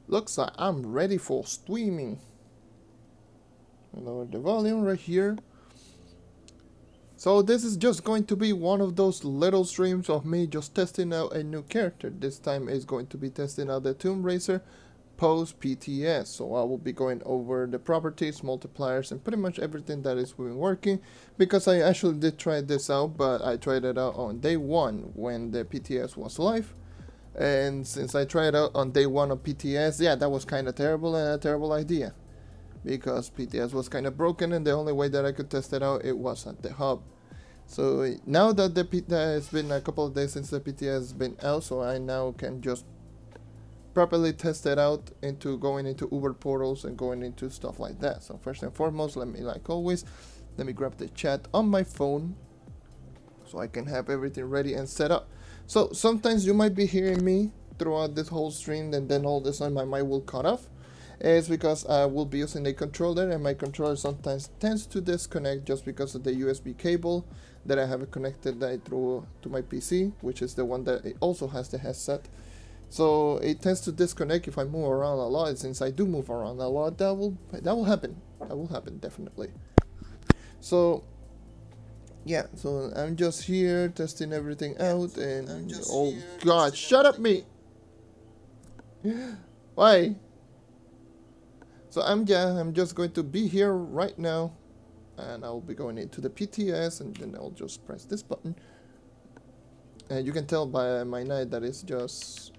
Looks like I'm ready for streaming. Lower the volume right here. So this is just going to be one of those little streams of me just testing out a new character. This time is going to be testing out the Tomb Raider post PTS. So I will be going over the properties, multipliers, and pretty much everything that is been working, because I actually did try this out, but I tried it out on day 1 when the PTS was live. And since I tried it out on day 1 of PTS, yeah, that was kind of terrible and a terrible idea, because PTS was kind of broken, and the only way that I could test it out, it was at the hub. So now that it's been a couple of days since the PTS has been out, so I now can just properly test it out into going into Uber portals and going into stuff like that. So first and foremost, let me, like always, let me grab the chat on my phone so I can have everything ready and set up. So sometimes you might be hearing me throughout this whole stream, and then all of a sudden my mic will cut off. It's because I will be using a controller, and my controller sometimes tends to disconnect just because of the USB cable that I have connected through to my PC, which is the one that it also has the headset. So it tends to disconnect if I move around a lot. Since I do move around a lot, that will happen. That will happen definitely. So yeah, so I'm just here testing everything out, and oh god, shut up me. Why? So I'm just going to be here right now, and I'll be going into the PTS, and then I'll just press this button. And you can tell by my knight that it's just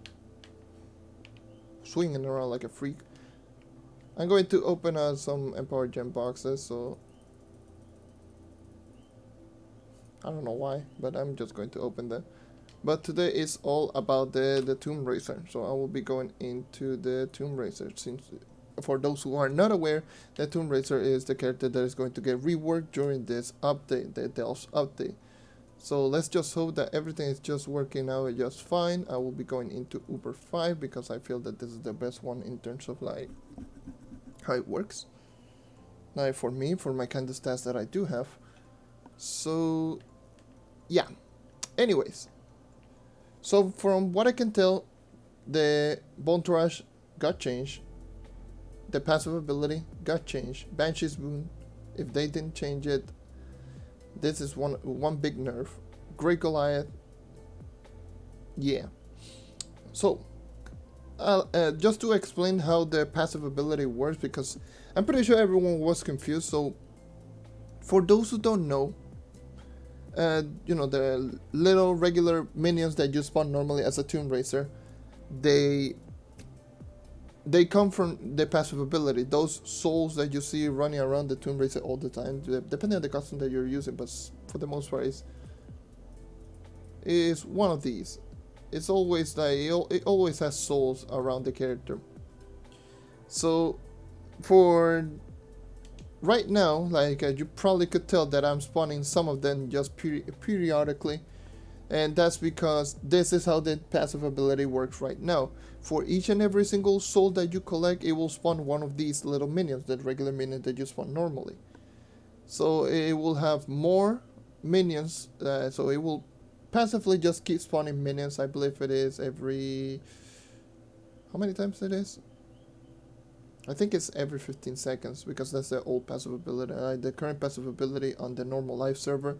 swinging around like a freak. I'm going to open some Empower Gem boxes, so I don't know why, but I'm just going to open them. But today is all about the Tomb Raider, so I will be going into the Tomb Raider. Since, for those who are not aware, the Tomb Raider is the character that is going to get reworked during this update, the Delves update. So let's just hope that everything is just working out just fine. I will be going into Uber 5 because I feel that this is the best one in terms of like how it works. Like for me, for my kind of stats that I do have. So yeah. Anyways. So from what I can tell, the Bone Thrash got changed. The passive ability got changed. Banshee's Boon, if they didn't change it, this is one big nerf. Great Goliath, yeah. So just to explain how the passive ability works, because I'm pretty sure everyone was confused. So for those who don't know, you know, the little regular minions that you spawn normally as a Tomb Raider, they come from the passive ability. Those souls that you see running around the Tomb Raider all the time, depending on the costume that you're using, but for the most part is one of these. It's always like it always has souls around the character. So for right now, like you probably could tell that I'm spawning some of them just periodically, and that's because this is how the passive ability works right now. For each and every single soul that you collect, it will spawn one of these little minions, that regular minion that you spawn normally. So it will have more minions, so it will passively just keep spawning minions. I believe it is every... how many times it is? I think it's every 15 seconds, because that's the old passive ability. The current passive ability on the normal live server,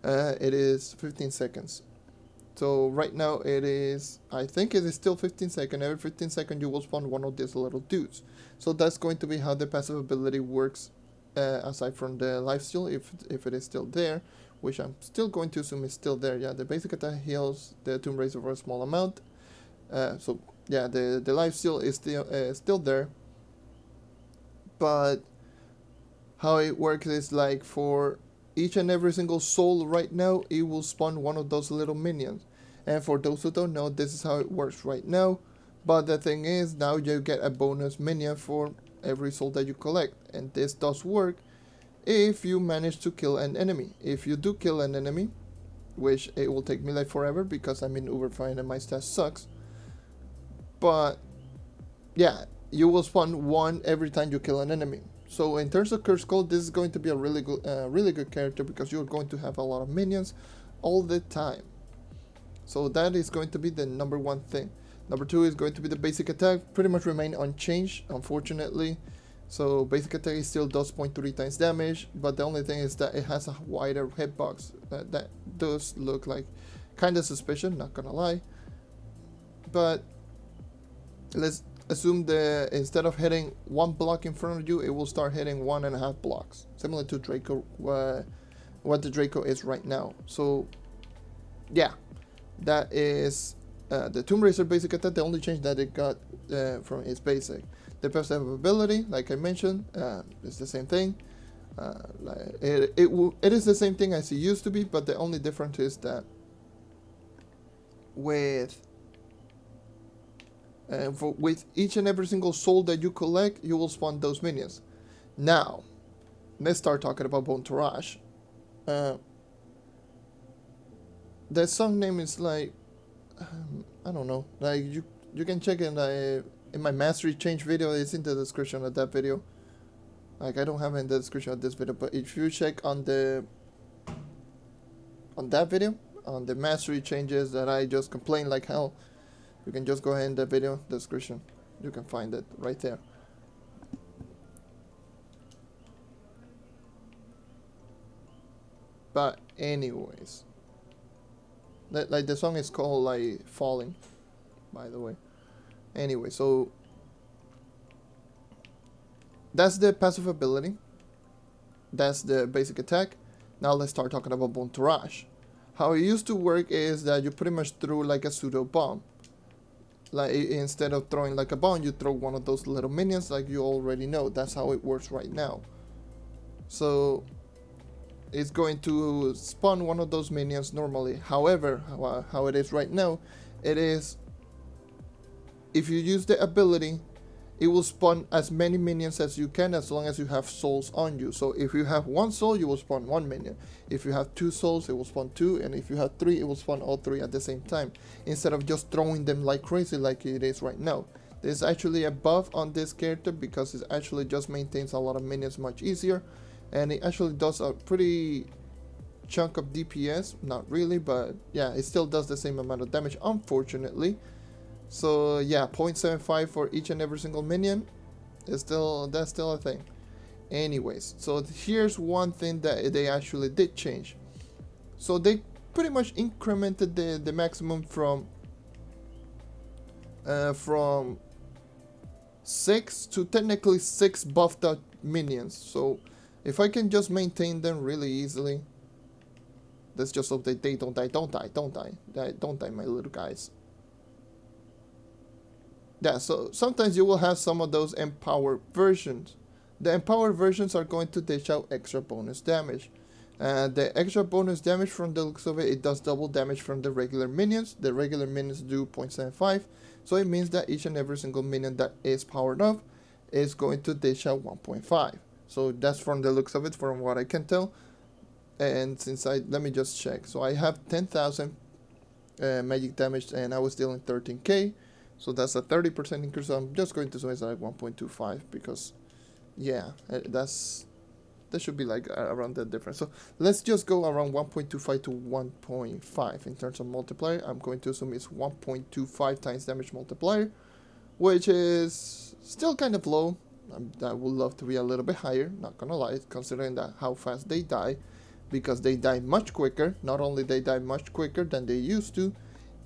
it is 15 seconds. So right now it is, I think it is still 15 seconds. Every 15 seconds you will spawn one of these little dudes. So that's going to be how the passive ability works, aside from the lifesteal, if it is still there, which I'm still going to assume is still there. Yeah, the basic attack heals the Tomb Raider for a small amount. So yeah, the lifesteal is still there. But how it works is like for each and every single soul right now, it will spawn one of those little minions. And for those who don't know, this is how it works right now. But the thing is, now you get a bonus minion for every soul that you collect. And this does work if you manage to kill an enemy. If you do kill an enemy, which it will take me like forever because I'm in Uber 5 and my stat sucks. But yeah, you will spawn one every time you kill an enemy. So in terms of Curse Code, this is going to be a really good character, because you're going to have a lot of minions all the time. So that is going to be the number one thing. Number 2 is going to be the basic attack, pretty much remain unchanged, unfortunately. So basic attack still does 0.3 times damage, but the only thing is that it has a wider hitbox. That does look like kind of suspicious, not gonna lie. But let's assume that instead of hitting one block in front of you, it will start hitting 1.5 blocks, similar to Draco, what the Draco is right now. So yeah, that is the Tomb Raider basic attack. The only change that it got from its basic. The passive ability, like I mentioned, is the same thing. It is the same thing as it used to be, but the only difference is that with each and every single soul that you collect, you will spawn those minions. Now, let's start talking about Bone Tourage. The song name is like, I don't know, like you can check it in my mastery change video. It's in the description of that video. Like, I don't have it in the description of this video, but if you check on that video, on the mastery changes that I just complained like hell, you can just go ahead in the video description. You can find it right there. But anyways, like the song is called like Falling, by the way. Anyway, so that's the passive ability. That's the basic attack. Now let's start talking about Bone Tourage. How it used to work is that you pretty much threw like a pseudo bomb. Like, instead of throwing like a bomb, you throw one of those little minions, like you already know. That's how it works right now. So it's going to spawn one of those minions normally. However, how it is right now, it is, if you use the ability, it will spawn as many minions as you can, as long as you have souls on you. So if you have one soul, you will spawn one minion. If you have 2 souls, it will spawn 2, and if you have 3, it will spawn all 3 at the same time, instead of just throwing them like crazy like it is right now. There's actually a buff on this character because it actually just maintains a lot of minions much easier, and it actually does a pretty chunk of DPS. Not really, but yeah, it still does the same amount of damage, unfortunately. So yeah, 0.75 for each and every single minion is that's still a thing. Anyways, so here's one thing that they actually did change. So they pretty much incremented the maximum from 6 to technically 6 buffed out minions. So if I can just maintain them really easily, let's just hope that they don't die, my little guys. Yeah, so sometimes you will have some of those empowered versions. The empowered versions are going to dish out extra bonus damage. The extra bonus damage, from the looks of it, it does double damage from the regular minions. The regular minions do 0.75, so it means that each and every single minion that is powered up is going to dish out 1.5. So that's from the looks of it, from what I can tell. And since let me just check. So I have 10,000 magic damage, and I was dealing 13k. So that's a 30% increase. So I'm just going to say it's like 1.25, because yeah, that should be like around that difference. So let's just go around 1.25 to 1.5 in terms of multiplier. I'm going to assume it's 1.25 times damage multiplier, which is still kind of low. I would love to be a little bit higher, not gonna lie, considering that how fast they die, because they die much quicker. Not only they die much quicker than they used to,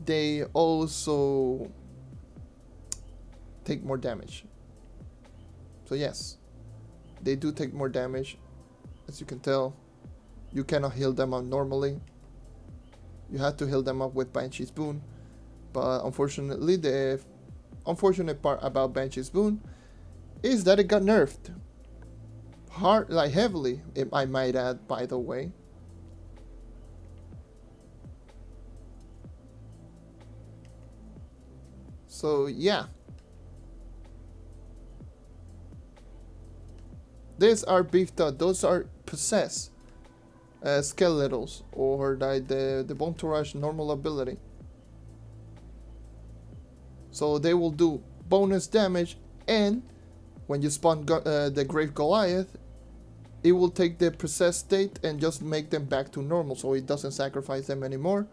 they also take more damage. So yes, they do take more damage. As you can tell, you cannot heal them up normally. You have to heal them up with Banshee's Boon. But unfortunately, the unfortunate part about Banshee's Boon is that it got nerfed. Hard, like heavily, I might add, by the way. So yeah. These are beefed up. Those are possessed skeletals, or like the Bone Tourage normal ability. So they will do bonus damage, and when you spawn the Grave Goliath, it will take the possessed state and just make them back to normal, so it doesn't sacrifice them anymore.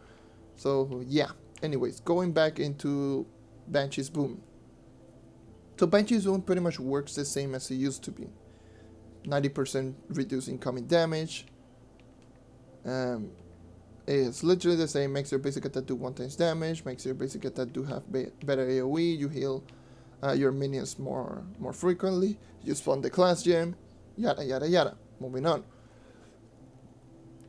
So yeah. Anyways, going back into Banshee's Boom. So Banshee's Boom pretty much works the same as it used to be. 90% reduce incoming damage. It's literally the same. Makes your basic attack do 1 times damage. Makes your basic attack do have better AoE. You heal your minions more frequently. You spawn the class gem. Yada yada yada. Moving on.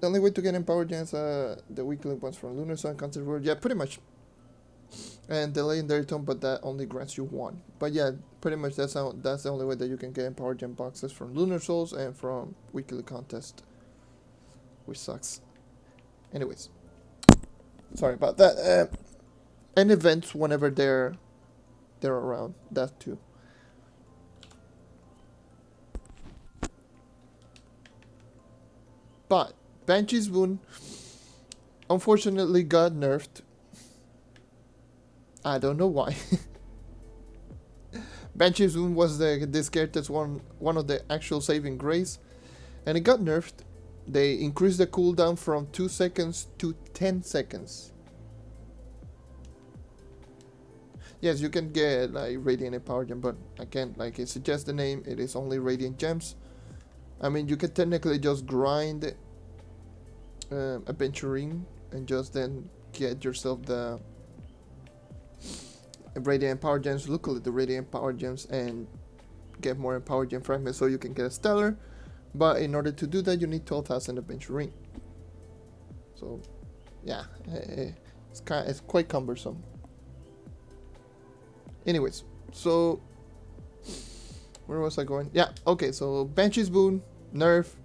The only way to get empowered gems are the weekly ones from Lunar Sun, Concert World. Yeah, pretty much. And the legendary tome, but that only grants you 1. But yeah, pretty much that's the only way that you can get empowered gem boxes from Lunar Souls and from weekly contest, which sucks. Anyways, sorry about that. And events whenever they're around. That too. But Banshee's Boon unfortunately got nerfed. I don't know why. Banshee's Boon was this character's one of the actual saving grace, and it got nerfed. They increased the cooldown from 2 seconds to 10 seconds. Yes, you can get like Radiant and Power Gem, but again, like it suggests the name, it is only Radiant Gems. I mean, you can technically just grind Adventuring and just then get yourself the Radiant Power Gems, look at the Radiant Power Gems, and get more Power Gem fragments so you can get a Stellar. But in order to do that, you need 12,000 Adventuring. So, yeah, it's quite cumbersome. Anyways, so where was I going? Yeah, okay, so Banshee's Boon, nerf.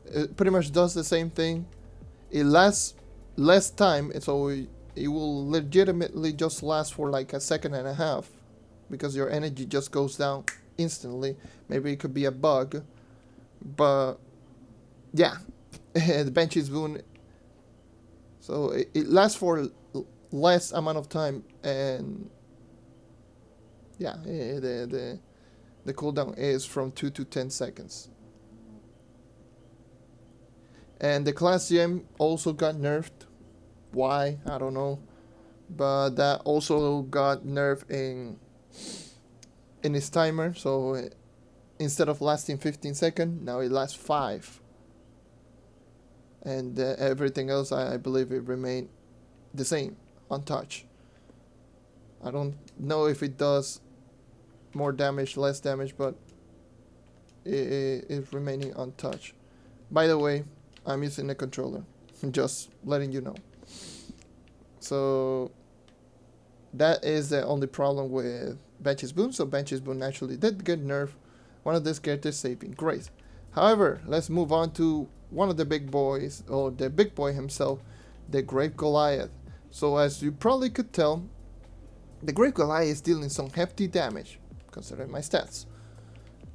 It pretty much does the same thing. It lasts less time, so it will legitimately just last for like a second and a half because your energy just goes down instantly. Maybe it could be a bug, but yeah, the Banshee's Boon. So it lasts for less amount of time, and yeah, the cooldown is from 2 to 10 seconds. And the class gem also got nerfed. Why? I don't know. But that also got nerfed in its timer. So instead of lasting 15 seconds, now it lasts 5. And everything else, I believe it remained the same, untouched. I don't know if it does more damage, less damage, but it's remaining untouched. By the way, I'm using a controller, just letting you know. So that is the only problem with Banshee's Boon. So Banshee's Boon actually did get nerfed. One of these characters saving grace. However, let's move on to one of the big boys, or the big boy himself, the Great Goliath. So as you probably could tell, the Great Goliath is dealing some hefty damage, considering my stats.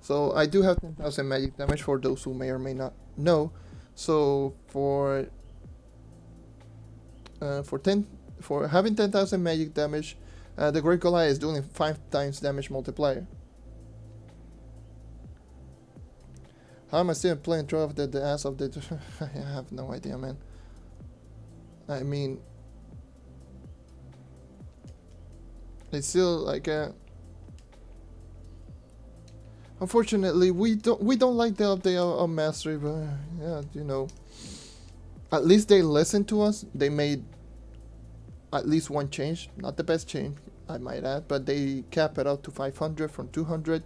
So I do have 10,000 magic damage for those who may or may not know. So for having 10,000 magic damage, the Great Goliath is doing 5 times damage multiplier. How am I still playing Trove the ass of the... I have no idea, man. I mean... It's still like a... Unfortunately, we don't like the update of Mastery, but yeah, you know, at least they listened to us. They made at least one change, not the best change, I might add, but they cap it out to 500 from 200,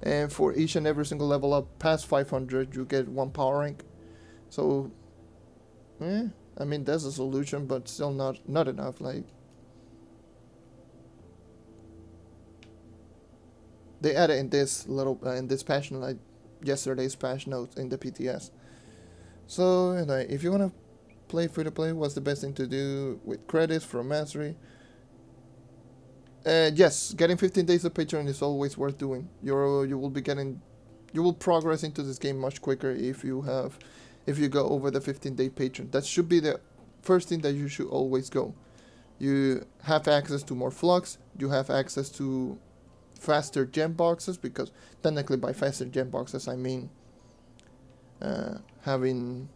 and for each and every single level up past 500, you get 1 power rank. So, I mean that's a solution, but still not enough. Like, they added in this little in this patch, like yesterday's patch notes in the PTS. So if you wanna play free to play, what's the best thing to do with credits from Mastery? Yes, getting 15 days of Patreon is always worth doing. You will progress into this game much quicker if you go over the 15-day Patreon. That should be the first thing that you should always go. You have access to more flux. You have access to faster gem boxes, because technically by faster gem boxes I mean having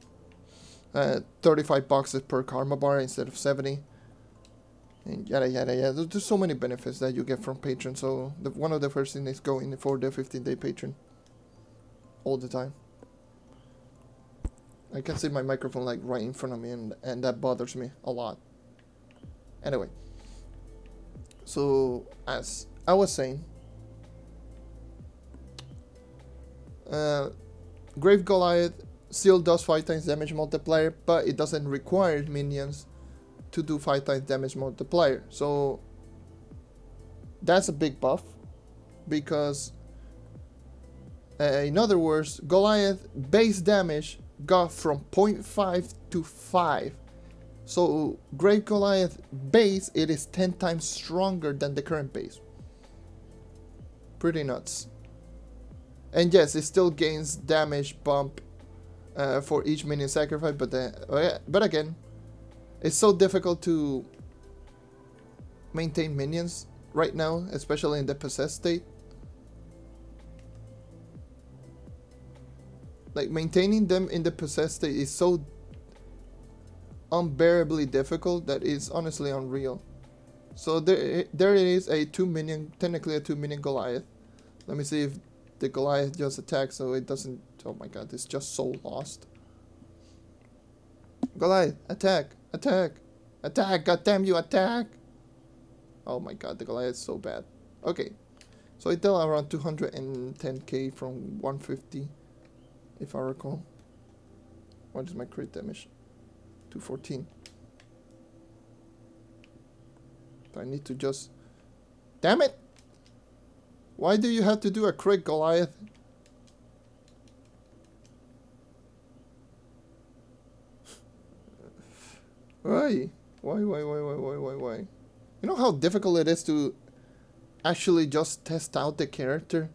35 boxes per karma bar instead of 70. and yada yada yada. There's so many benefits that you get from Patreon. So one of the first things is going for the 15-day Patreon all the time. I can see my microphone like right in front of me, and that bothers me a lot. Anyway, so as I was saying, Grave Goliath still does 5 times damage multiplier, but it doesn't require minions to do 5 times damage multiplier. So that's a big buff, because in other words, Goliath base damage got from 0.5 to 5. So Grave Goliath base, it is 10 times stronger than the current base. Pretty nuts. And yes, it still gains damage bump for each minion sacrifice, but again, it's so difficult to maintain minions right now, especially in the possessed state. Like, maintaining them in the possessed state is so unbearably difficult that it's honestly unreal. So there it is, technically a 2 minion Goliath. Let me see if the Goliath just attacks so it doesn't. Oh my god, it's just so lost. Goliath, attack, attack, attack, god damn you, attack! Oh my god, the Goliath is so bad. Okay, so it dealt around 210k from 150, if I recall. What is my crit damage? 214. I need to just... Damn it! Why do you have to do a crit, Goliath? Why? Why? You know how difficult it is to actually just test out the character?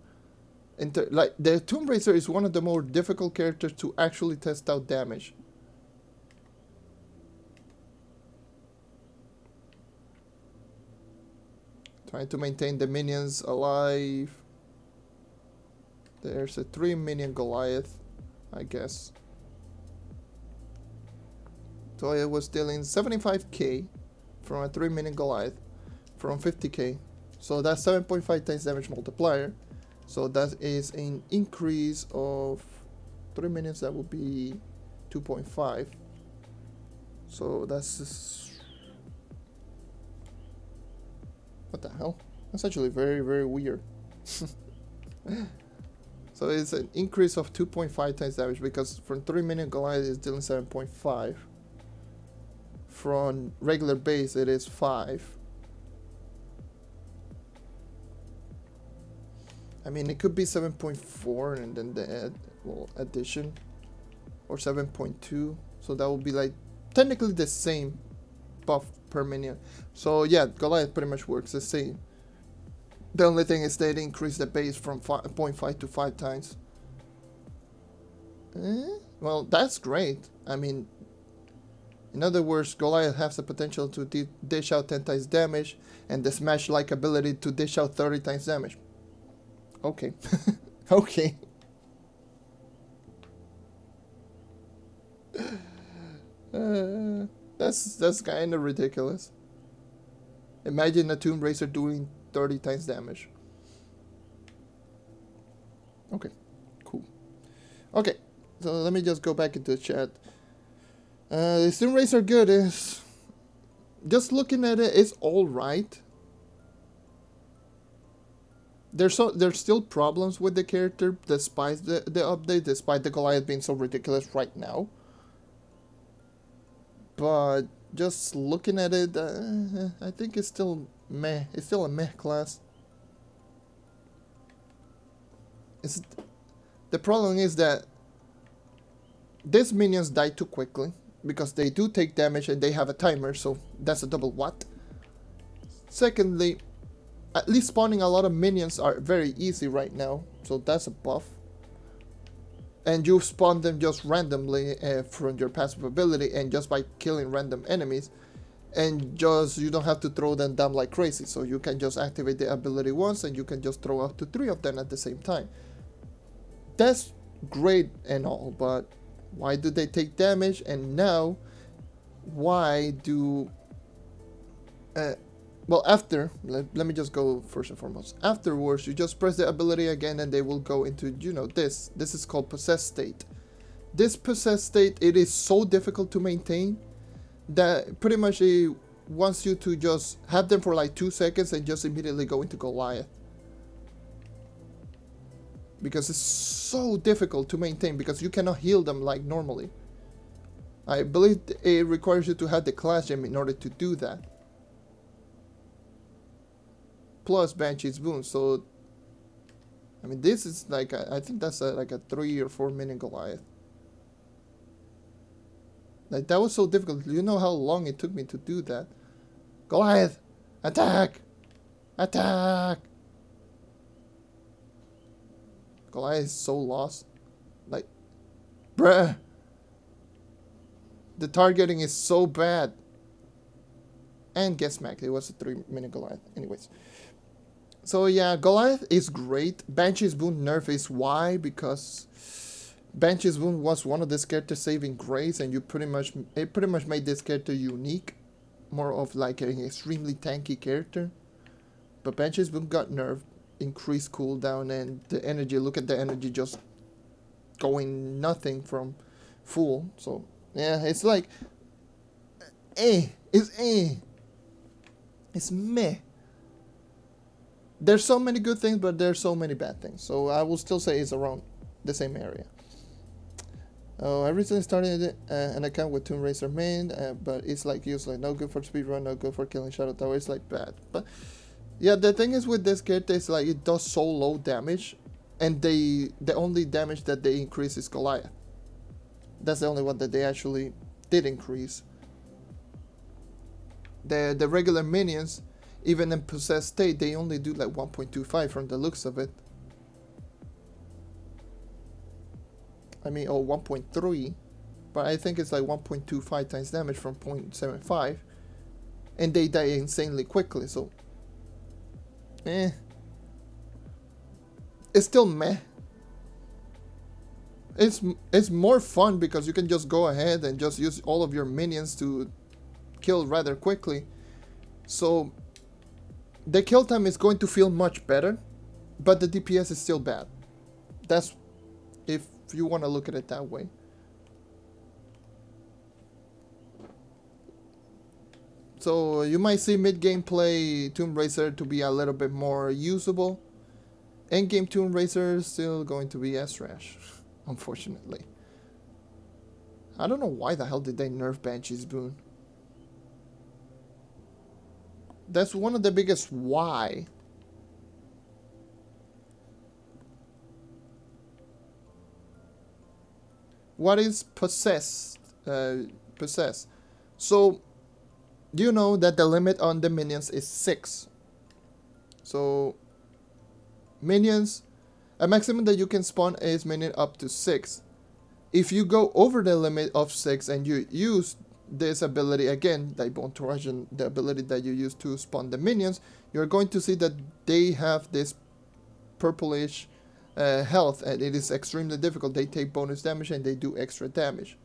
Like, the Tomb Raider is one of the more difficult characters to actually test out damage. Trying to maintain the minions alive. There's a 3 minion Goliath, I guess. So it was dealing 75k from a 3 minion Goliath from 50k. So that's 7.5 times damage multiplier. So that is an increase of 3 minions, that would be 2.5. So that's just... What the hell? That's actually very, very weird. So it's an increase of 2.5 times damage, because from 3 minion Goliath is dealing 7.5. From regular base it is 5. I mean, it could be 7.4 and then the addition, or 7.2. So that would be like technically the same buff per minion. So yeah, Goliath pretty much works the same. The only thing is they increase the base from 0.5 to 5 times. Well, that's great. I mean, in other words, Goliath has the potential to dish out 10 times damage, and the Smash-like ability to dish out 30 times damage. Okay. Okay. That's kind of ridiculous. Imagine a Tomb Raider doing 30 times damage. Okay, cool. Okay, so let me just go back into the chat. The Tomb Raider good is... Just looking at it, it's alright. There's still problems with the character despite the update, despite the Goliath being so ridiculous right now. But just looking at it, I think it's still meh. It's still a meh class. The problem is that these minions die too quickly, because they do take damage and they have a timer, so that's a double what. Secondly, at least spawning a lot of minions are very easy right now, so that's a buff. And you spawn them just randomly from your passive ability, and just by killing random enemies, and just you don't have to throw them down like crazy, so you can just activate the ability once and you can just throw up to 3 of them at the same time. That's great and all, but why do they take damage? And now why do Uh, well, after, let me just go first and foremost. Afterwards, you just press the ability again and they will go into, you know, this. This is called possessed state. This possessed state, it is so difficult to maintain that pretty much it wants you to just have them for like 2 seconds and just immediately go into Goliath. Because it's so difficult to maintain because you cannot heal them like normally. I believe it requires you to have the class gem in order to do that. Plus Banshee's Boon, so I mean this is like I think that's like a 3 or 4 minute Goliath. Like that was so difficult. You know how long it took me to do that? Goliath, attack, attack. Goliath is so lost. Like, bruh. The targeting is so bad. And get smacked. It was a 3 minute Goliath. Anyways. So yeah, Goliath is great. Banshee's Boon nerf is why? Because Banshee's Boon was one of this character's saving grace, and it pretty much made this character unique. More of like an extremely tanky character. But Banshee's Boon got nerfed, increased cooldown, and the energy, look at the energy just going nothing from full. So yeah, it's like it's meh. There's so many good things, but there's so many bad things. So I will still say it's around the same area. Oh, I recently started an account with Tomb Racer main, but it's like useless. No good for speedrun, no good for killing Shadow Tower. It's like bad. But yeah, the thing is with this character is like it does so low damage, and the only damage that they increase is Goliath. That's the only one that they actually did increase. The regular minions, even in possessed state, they only do like 1.25 from the looks of it. I mean, or 1.3, but I think it's like 1.25 times damage from 0.75, and they die insanely quickly, so it's still meh. It's more fun because you can just go ahead and just use all of your minions to kill rather quickly, so the kill time is going to feel much better, but the DPS is still bad. That's if you want to look at it that way. So you might see mid-game play Tomb Racer to be a little bit more usable. End-game Tomb Racer is still going to be as trash, unfortunately. I don't know why the hell did they nerf Banshee's Boon. That's one of the biggest why. What is possessed? Possessed. So, you know that the limit on the minions is 6. So, minions, a maximum that you can spawn is minion up to 6. If you go over the limit of 6 and you use this ability again, the Bone Torrential, the ability that you use to spawn the minions, you're going to see that they have this purplish health, and it is extremely difficult. They take bonus damage and they do extra damage.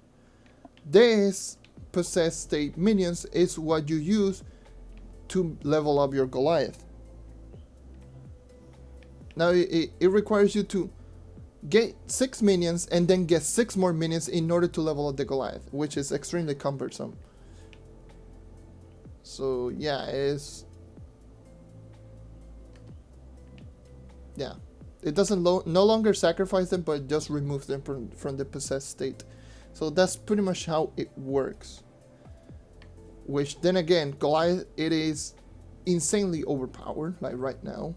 This possessed state minions is what you use to level up your Goliath. Now it requires you to get 6 minions and then get 6 more minions in order to level up the Goliath, which is extremely cumbersome. So yeah, it doesn't no longer sacrifice them, but just removes them from the possessed state. So that's pretty much how it works. Which then again, Goliath, it is insanely overpowered, like right now.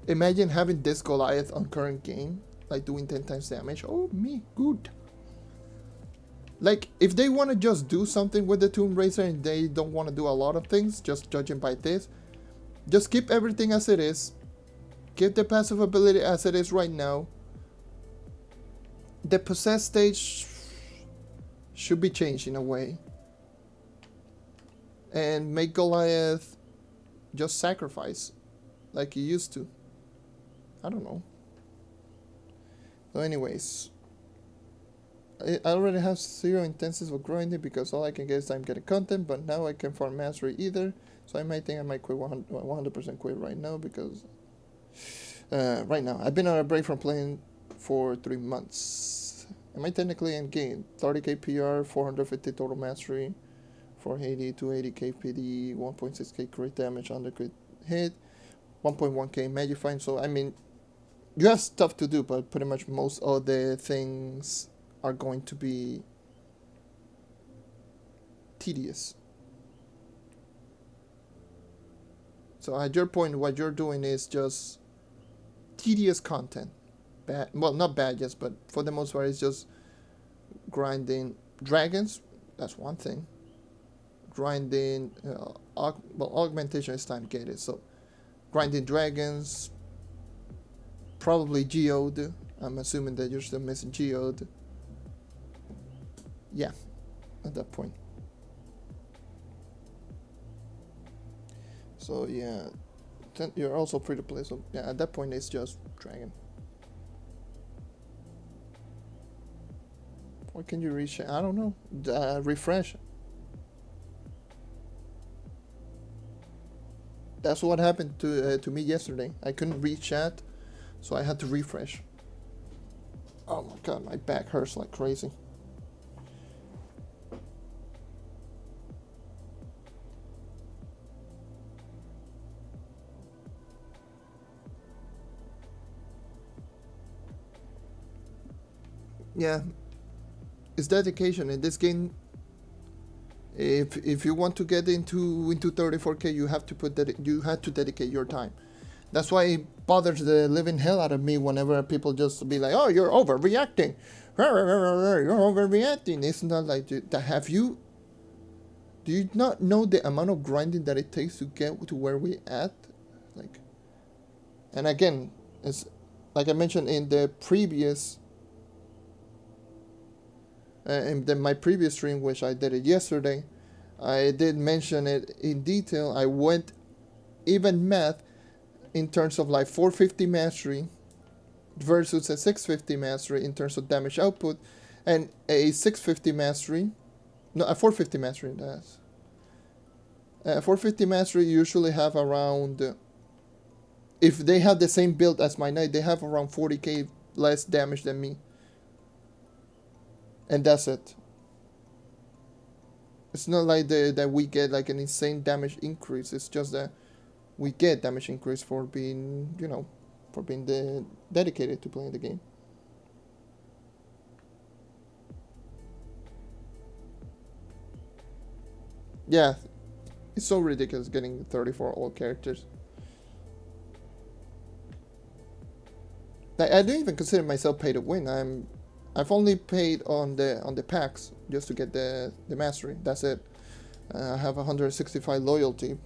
Imagine having this Goliath on current game, like doing 10 times damage. Oh me good. Like, if they want to just do something with the Tomb Racer and they don't want to do a lot of things, just judging by this, just keep everything as it is. Keep the passive ability as it is right now. The possessed stage should be changed in a way. And make Goliath just sacrifice like he used to. I don't know. So anyways, I already have 0 intensities of grinding because all I can get is time getting content, but now I can farm mastery either. So I might think I might quit 100% quit right now because right now I've been on a break from playing for 3 months. Am I technically in game? 30k PR, 450 total mastery, 480, 280k PD, 1.6k crit damage under crit hit, 1.1k magifying. So I mean, you have stuff to do, but pretty much most of the things are going to be tedious. So at your point, what you're doing is just tedious content. Bad, well, not bad, yes, but for the most part, it's just grinding dragons. That's one thing. Grinding, well, augmentation is time gated, so grinding dragons, probably geode. I'm assuming that you're still missing geode. Yeah, at that point. So yeah, you're also free to play. So yeah, at that point it's just dragon. What can you reach? I don't know. Refresh. That's what happened to me yesterday. I couldn't reach chat, so I had to refresh. Oh my god, my back hurts like crazy. Yeah, it's dedication in this game. If you want to get into 34k, you have to you have to dedicate your time. That's why it bothers the living hell out of me whenever people just be like, "Oh, you're overreacting. You're overreacting." It's not like that. Have you? Do you not know the amount of grinding that it takes to get to where we at? Like, and again, it's like I mentioned in the previous my previous stream, which I did it yesterday, I did mention it in detail. I went even math in terms of like 450 mastery versus a 650 mastery in terms of damage output, and a 650 mastery, no, a 450 mastery. That's 450 mastery usually have around. If they have the same build as my knight, they have around 40k less damage than me. And that's it. It's not like that we get like an insane damage increase. It's just that we get damage increase for being, for being dedicated to playing the game. Yeah, it's so ridiculous getting 34 all characters. I don't even consider myself pay to win. I've only paid on the packs just to get the mastery. That's it. I have 165 loyalty,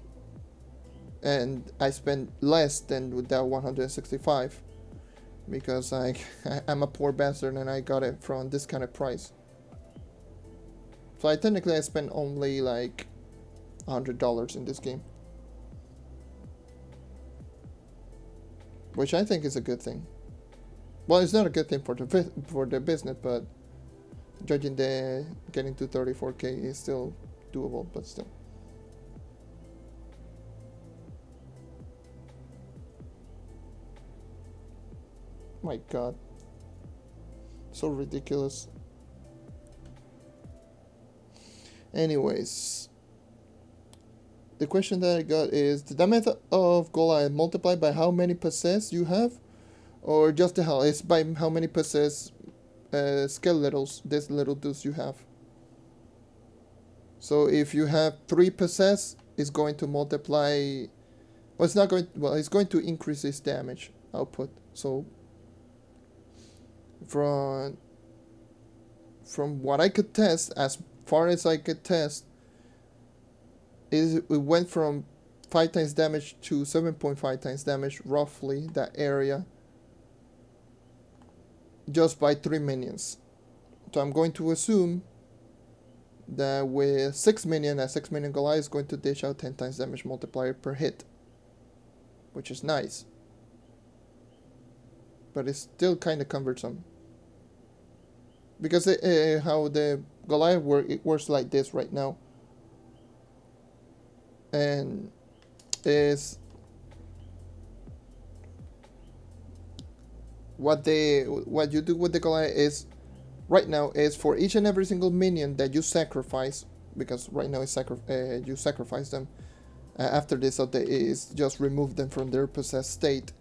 and I spend less than with that 165 because I'm a poor bastard and I got it from this kind of price. So I spent only like $100 in this game, which I think is a good thing. Well, it's not a good thing for the business, but judging the getting to 34k is still doable, but still. My god. So ridiculous. Anyways. The question that I got is, did that method of Goliath multiply by how many possess you have? Or just the hell? It's by how many possess skeletals, these little dudes you have. So if you have 3 possess, it's going to multiply. Well, it's not going. Well, it's going to increase its damage output. So from what I could test, as far as I could test, it went from 5 times damage to 7.5 times damage, roughly that area, just by 3 minions. So I'm going to assume that with 6 minion, a 6 minion Goliath is going to dish out 10 times damage multiplier per hit, which is nice, but it's still kind of cumbersome. because how the Goliath it works like this right now, and is what you do with the Goliath is right now is for each and every single minion that you sacrifice, because right now it's you sacrifice them. After this update is just remove them from their possessed state.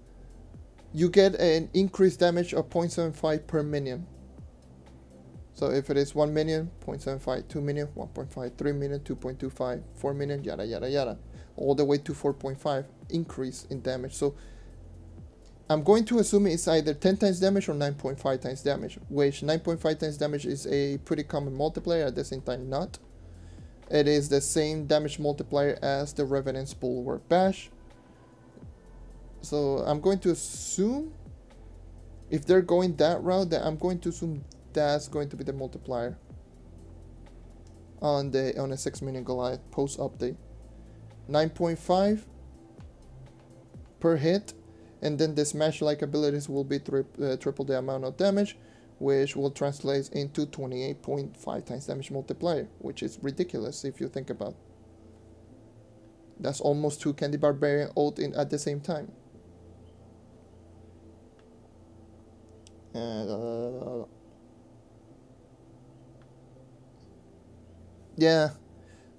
You get an increased damage of 0.75 per minion. So if it is 1 minion, 0.75, 2 minion, 1.5, 3 minion, 2.25, 4 minion, yada yada yada, all the way to 4.5 increase in damage. So I'm going to assume it's either 10 times damage or 9.5 times damage, which 9.5 times damage is a pretty common multiplier, at the same time not. It is the same damage multiplier as the Revenant's Bulwark Bash. So I'm going to assume, if they're going that route, that I'm going to assume that's going to be the multiplier on a 6 minion Goliath post update. 9.5 per hit, and then the smash like abilities will be triple the amount of damage, which will translate into 28.5 times damage multiplier, which is ridiculous if you think about it. That's almost 2 Candy Barbarian ult in at the same time. Yeah,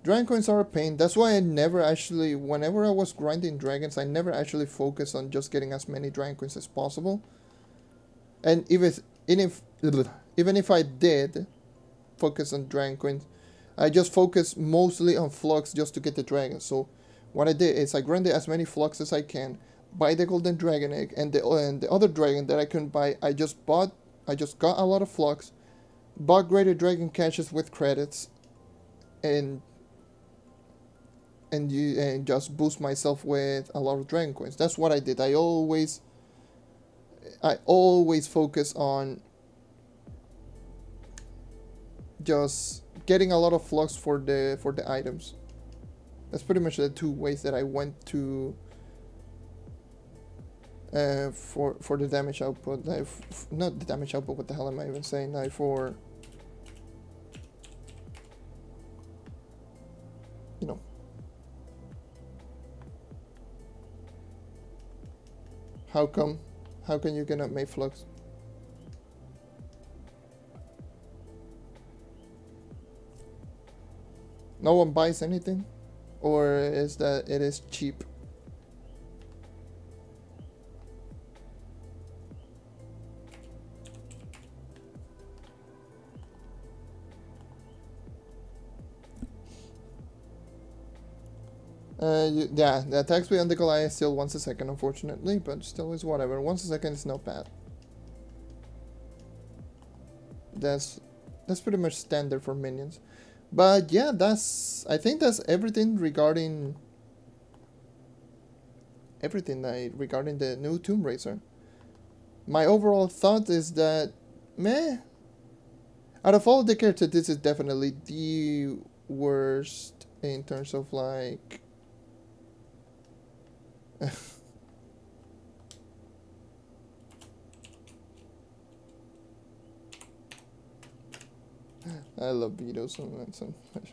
Dragon coins are a pain. That's why I never actually, whenever I was grinding dragons, I never actually focused on just getting as many dragon coins as possible. And even if I did focus on dragon coins, I just focused mostly on flux just to get the dragon. So what I did is I grinded as many flux as I can, buy the golden dragon egg, and the other dragon that I couldn't buy, I just got a lot of flux, bought greater dragon caches with credits, and just boost myself with a lot of dragon coins. That's what I did. I always focus on just getting a lot of flux for the items. That's pretty much the 2 ways that I went to for the damage output. Not the damage output, what the hell am I even saying? For, you know, how can you cannot make flux? No one buys anything, or is that it is cheap? Yeah, the attack speed on the Goliath is still once a second, unfortunately, but still is whatever. Once a second is not bad. That's pretty much standard for minions. But yeah, I think that's everything regarding the new Tomb Raiser. My overall thought is that, meh. Out of all the characters, this is definitely the worst in terms of like. I love Beatles so much.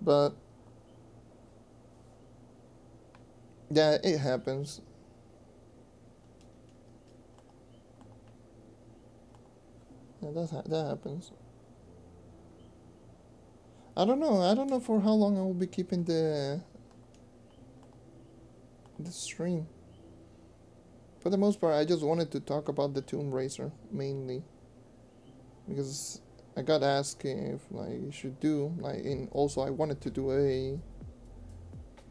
But yeah, it happens. Yeah, that happens. I don't know for how long I will be keeping the stream. For the most part, I just wanted to talk about the Tomb Raiser mainly, because I got asked if like you should do like, and also I wanted to do a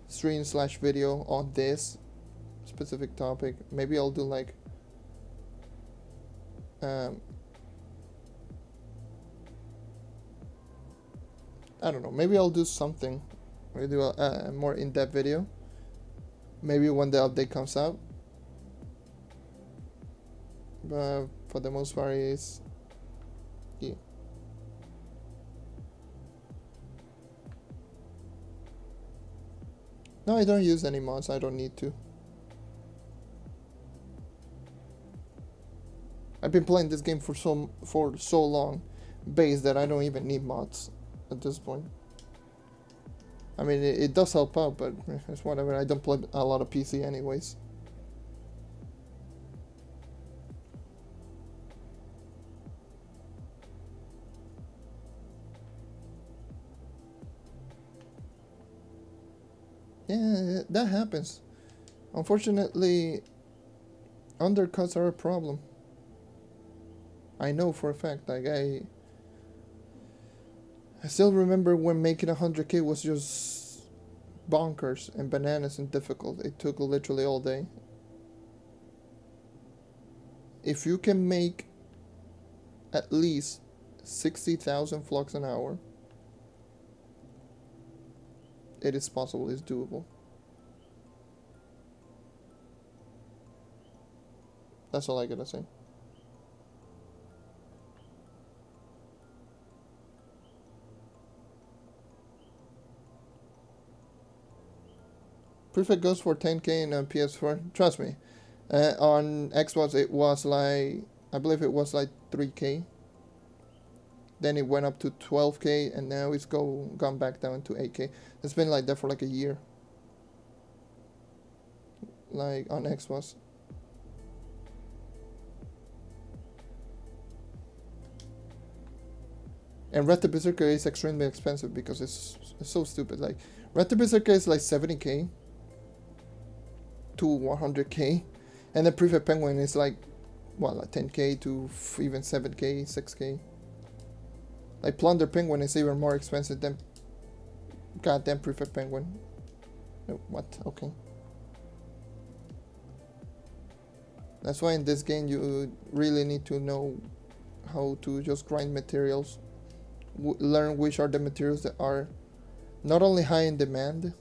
stream/video on this specific topic. Maybe I'll do like I don't know. Maybe I'll do something. Maybe do a more in-depth video. Maybe when the update comes out. But for the most part, it's yeah. No, I don't use any mods. I don't need to. I've been playing this game for so long, base, that I don't even need mods at this point. I mean, it does help out, but it's whatever. I don't play a lot of PC anyways. Yeah, that happens. Unfortunately, undercuts are a problem. I know for a fact. Like I still remember when making 100k was just bonkers and bananas and difficult. It took literally all day. If you can make at least 60,000 flux an hour, it is possible. It's doable. That's all I gotta say. Prefect goes for 10k in PS4. Trust me. On Xbox, it was like, I believe it was like 3k. Then it went up to 12k, and now it's gone back down to 8k. It's been like that for like a year. Like on Xbox. And Red Dead Berserker is extremely expensive because it's so stupid. Like Red Dead Berserker is like 70k to 100k, and the Prefect Penguin is like, what, like 10k to even 7k, 6k. Like Plunder Penguin is even more expensive than goddamn Prefect Penguin. What? Okay. That's why in this game you really need to know how to just grind materials. Learn which are the materials that are not only high in demand,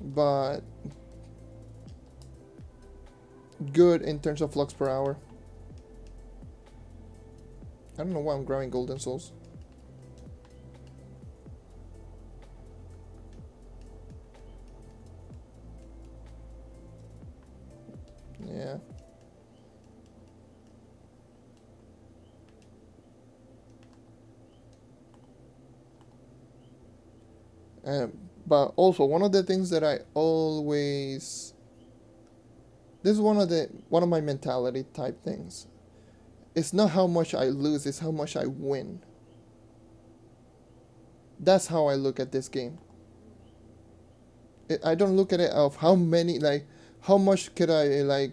but good in terms of flux per hour. I don't know why I'm grabbing golden souls. Yeah. But also one of the things that I always, this is one of my mentality type things. It's not how much I lose, it's how much I win. That's how I look at this game. I don't look at it of how many, like, how much could I, like,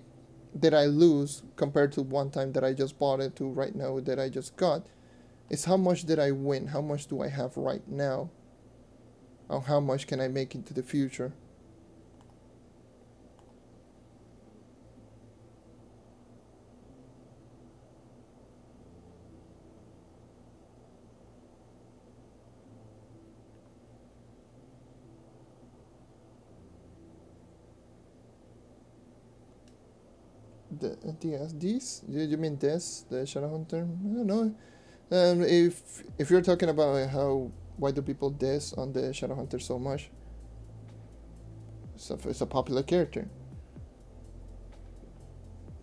did I lose compared to one time that I just bought it to right now that I just got. It's how much did I win, how much do I have right now, or how much can I make into the future. These? You mean this? The Shadowhunter? I don't know. If you're talking about why do people diss on the Shadowhunter so much? It's a popular character.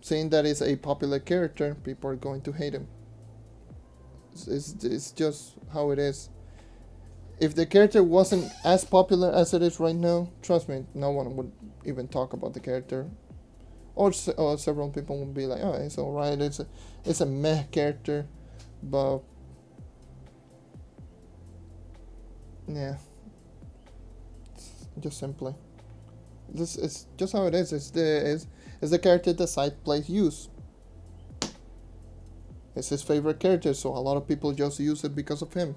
Saying that it's a popular character, people are going to hate him. It's just how it is. If the character wasn't as popular as it is right now, trust me, no one would even talk about the character. Or several people would be like, "Oh, it's alright. It's a meh character," but yeah, just simply, this is just how it is. It's the character the side players use. It's his favorite character, so a lot of people just use it because of him.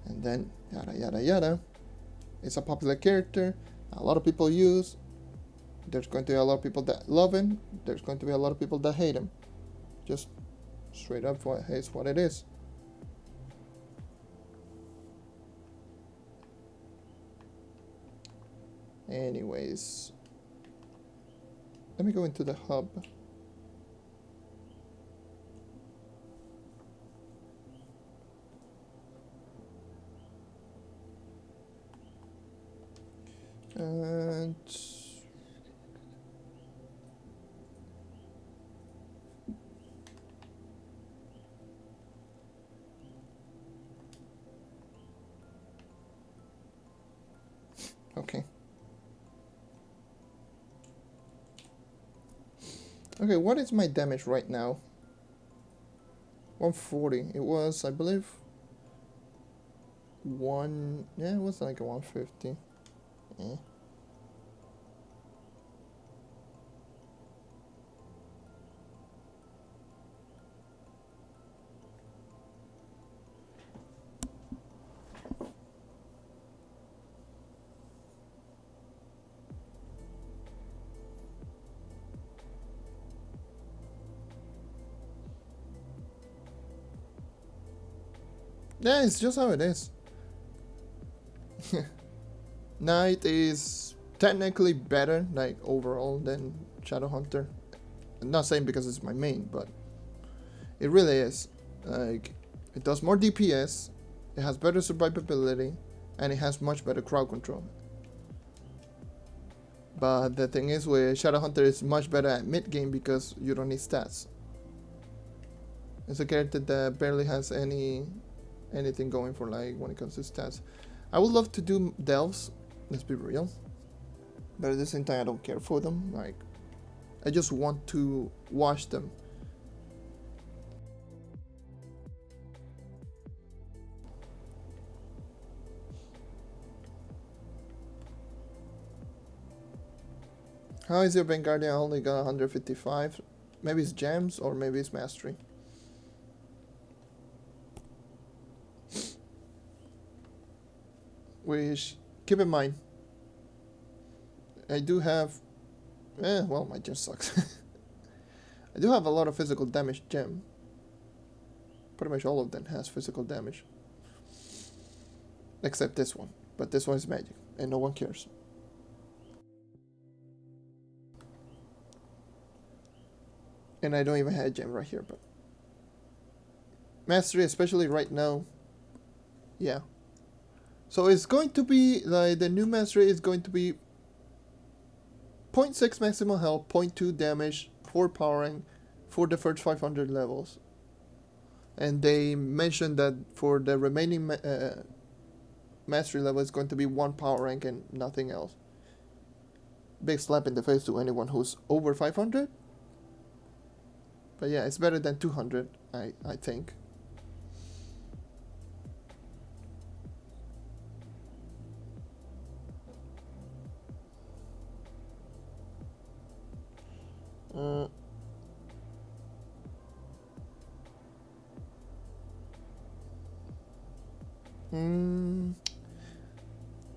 And then yada yada yada. It's a popular character. A lot of people use. There's going to be a lot of people that love him. There's going to be a lot of people that hate him. Just straight up, it's what it is. Anyways, let me go into the hub. And Okay. Okay, what is my damage right now? 140. It was, I believe, yeah, it was like 150. Yeah. Yeah, it's just how it is. Knight is technically better, like, overall than Shadowhunter. I'm not saying because it's my main, but it really is. Like, it does more DPS, it has better survivability, and it has much better crowd control. But the thing is, with Shadowhunter is much better at mid game because you don't need stats. It's a character that barely has anything going for, like, when it comes to stats. I would love to do delves, let's be real, but at the same time I don't care for them. Like, I just want to watch them. How is your Vanguardian only got 155? Maybe it's gems or maybe it's mastery. Which, keep in mind, I do have, well, my gem sucks. I do have a lot of physical damage gem. Pretty much all of them has physical damage. Except this one. But this one is magic, and no one cares. And I don't even have a gem right here, but mastery, especially right now, yeah. So it's going to be, like, the new mastery is going to be 0.6 maximum health, 0.2 damage, 4 powering for the first 500 levels. And they mentioned that for the remaining mastery level it's going to be 1 power rank and nothing else. Big slap in the face to anyone who's over 500. But yeah, it's better than 200, I think.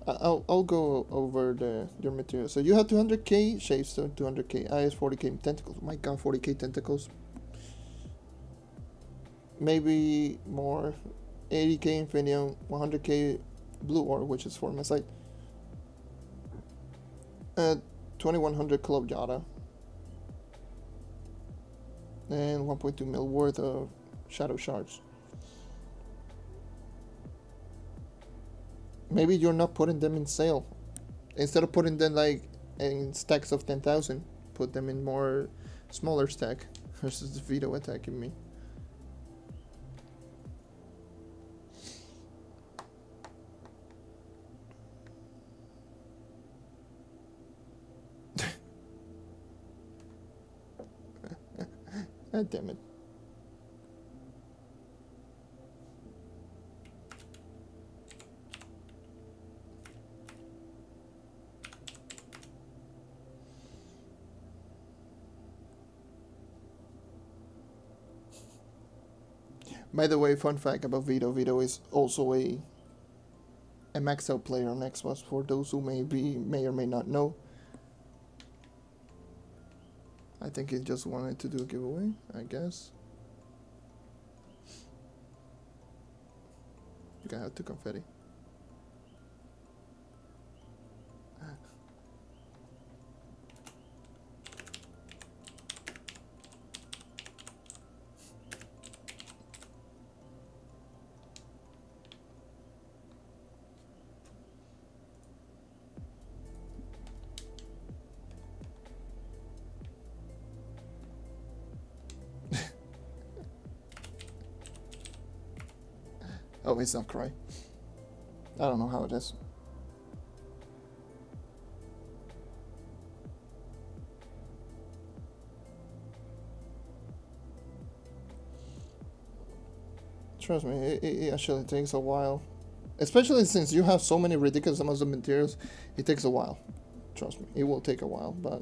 I'll go over your material. So you have 200k Shapestone, 200k IS, 40k tentacles. My god, 40k tentacles. Maybe more. 80k Infinium, 100k Blue Ore, which is for my site. 2100 Club Yada. And 1.2 mil worth of Shadow Shards. Maybe you're not putting them in sale. Instead of putting them, like, in stacks of 10,000, put them in more smaller stack versus the Vito attacking me. God damn it. By the way, fun fact about Vito. Vito is also a max out player on Xbox, for those who may or may not know. I think he just wanted to do a giveaway, I guess. You can have 2 confetti. Oh, he's not crying. I don't know how it is. Trust me, it actually takes a while. Especially since you have so many ridiculous amounts of materials, it takes a while. Trust me, it will take a while, but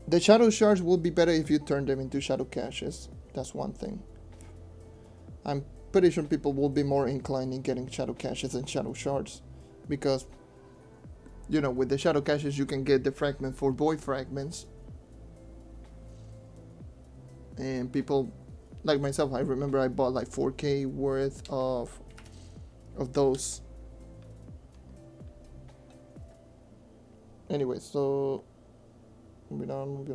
the shadow shards will be better if you turn them into shadow caches. That's one thing. I'm pretty sure people will be more inclined in getting shadow caches and shadow shards, because you know, with the shadow caches you can get the fragment for void fragments, and people like myself, I remember I bought like 4K worth of those. Anyway, so moving on.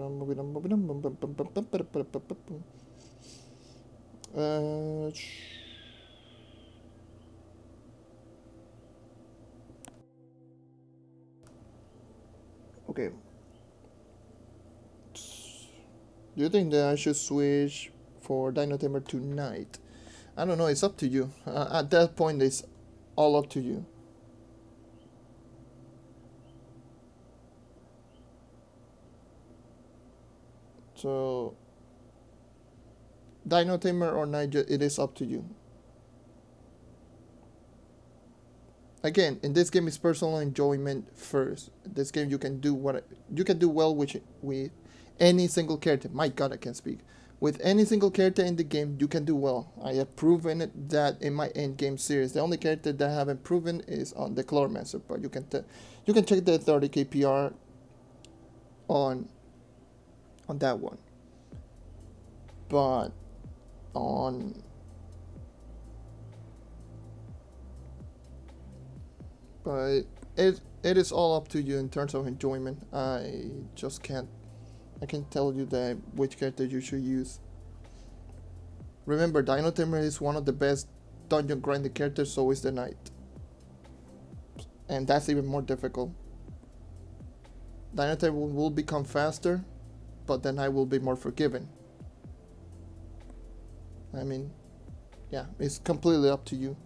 Okay. Do you think that I should switch for Dino Tamer tonight? I don't know, it's up to you. At that point, it's all up to you. So, Dino Tamer or night, it is up to you. Again, in this game, it's personal enjoyment first. This game, you can do well with any single character. My God, I can't speak. With any single character in the game, you can do well. I have proven that in my end game series. The only character that I haven't proven is on the Chloromancer, but you can check the 30k PR on that one. But on but it is all up to you in terms of enjoyment. I can tell you that which character you should use. Remember, Dino Tamer is one of the best dungeon grinding characters, so is the Knight. And that's even more difficult. Dino Tamer will become faster, but the Knight will be more forgiving. I mean, yeah, it's completely up to you.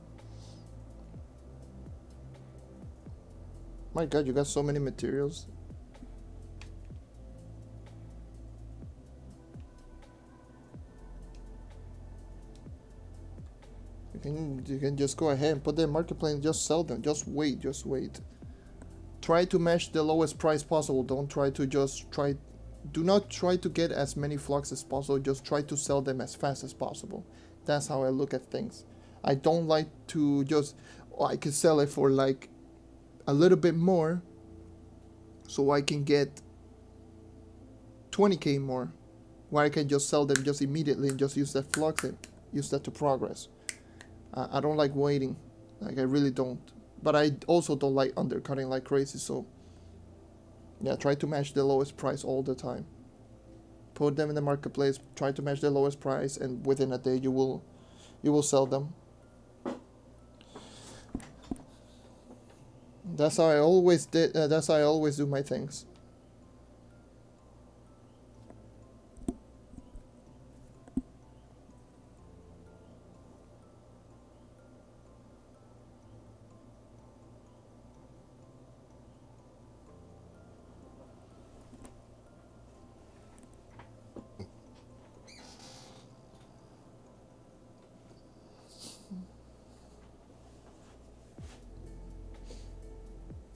My God, you got so many materials. You can just go ahead and put them in marketplace and just sell them. Just wait. Try to match the lowest price possible. Don't try to do not try to get as many flux as possible. Just try to sell them as fast as possible. That's how I look at things. I don't like to just, I can sell it for like a little bit more so I can get 20k more, where I can just sell them just immediately and just use that flux and use that to progress. I don't like waiting, like I really don't. But I also don't like undercutting like crazy, so yeah, try to match the lowest price all the time. Put them in the marketplace, try to match the lowest price, and within a day you will sell them. That's how I always did. That's how I always do my things.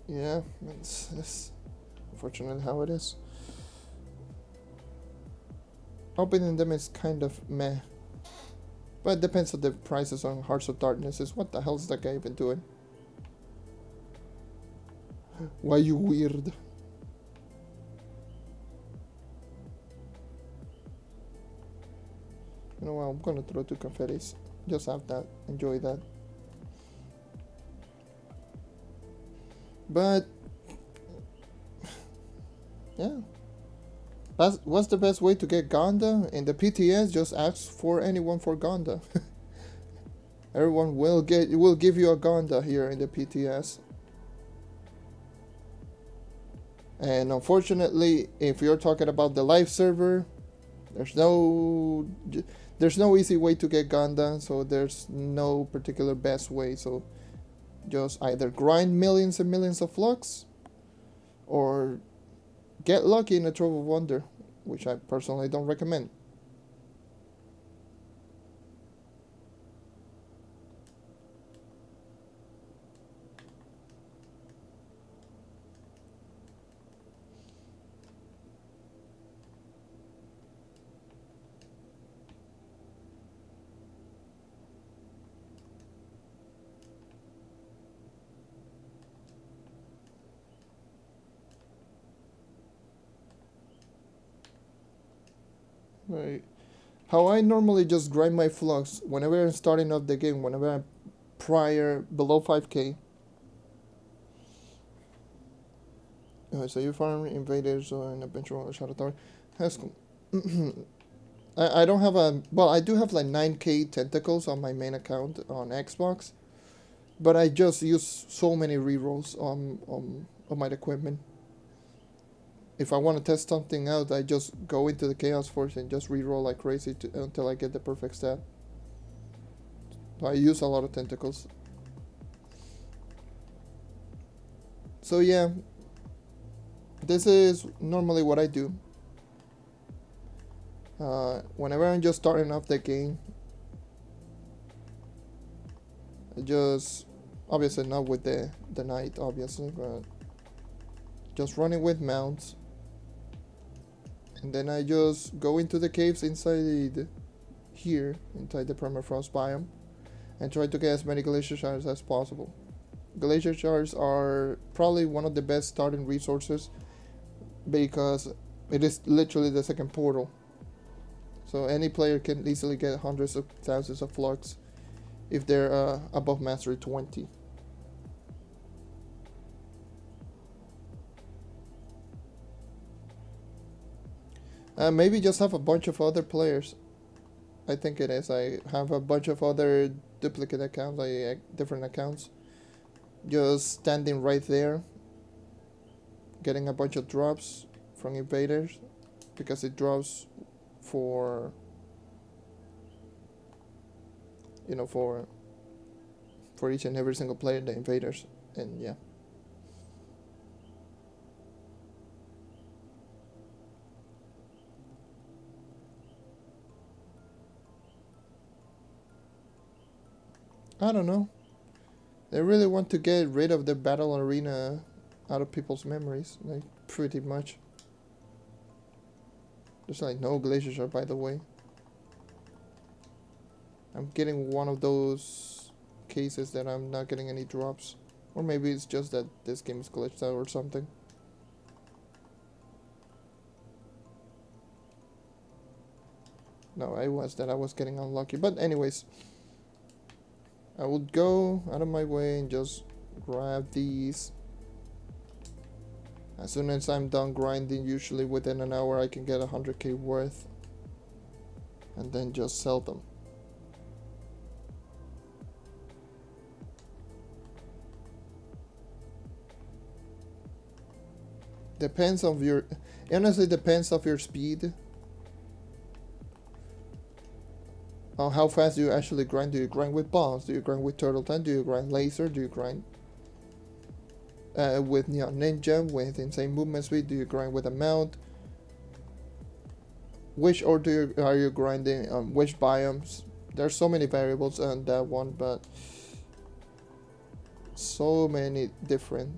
Yeah, it's unfortunately how it is. Opening them is kind of meh. But it depends on the prices on Hearts of Darkness. Is what the hell is that guy even doing? Why you weird? You know what, I'm gonna throw 2 confettis. Just have that. Enjoy that. But yeah. What's the best way to get Gonda? In the PTS, just ask for anyone for Gonda. Everyone will give you a Gonda here in the PTS. And unfortunately, if you're talking about the live server, there's no easy way to get Gonda, so there's no particular best way. So just either grind millions and millions of flux, or get lucky in a Trove of Wonder, which I personally don't recommend. Right. How I normally just grind my flux whenever I'm starting up the game, whenever I'm prior below 5k. So you farm invaders or an eventual shadow tower. That's cool. I don't have a, well, I do have like 9k tentacles on my main account on Xbox, but I just use so many rerolls on my equipment. If I want to test something out, I just go into the Chaos Force and just reroll like crazy until I get the perfect stat. So I use a lot of tentacles. So yeah, this is normally what I do. Whenever I'm just starting off the game, just obviously not with the knight, obviously, but just running with mounts, and then I just go into the caves inside here, inside the permafrost biome, and try to get as many glacier shards as possible. Glacier shards are probably one of the best starting resources because it is literally the second portal. So any player can easily get hundreds of thousands of flux if they're above mastery 20. Maybe just have a bunch of other players. I think it is. I have a bunch of other duplicate accounts, different accounts, just standing right there, getting a bunch of drops from invaders, because it drops for, you know, for each and every single player, the invaders, and yeah. I don't know. They really want to get rid of the battle arena out of people's memories, like pretty much. There's like no glacier shard, by the way. I'm getting one of those cases that I'm not getting any drops. Or maybe it's just that this game is glitched out or something. No, I was getting unlucky. But anyways, I would go out of my way and just grab these. As soon as I'm done grinding, usually within an hour I can get 100k worth. And then just sell them. Depends on your, honestly depends of your speed. On how fast do you actually grind? Do you grind with bombs? Do you grind with turtle time? Do you grind laser? Do you grind with neon ninja? With insane movement speed? Do you grind with a mount? Which order are you grinding on? Which biomes? There's so many variables on that one, but so many different.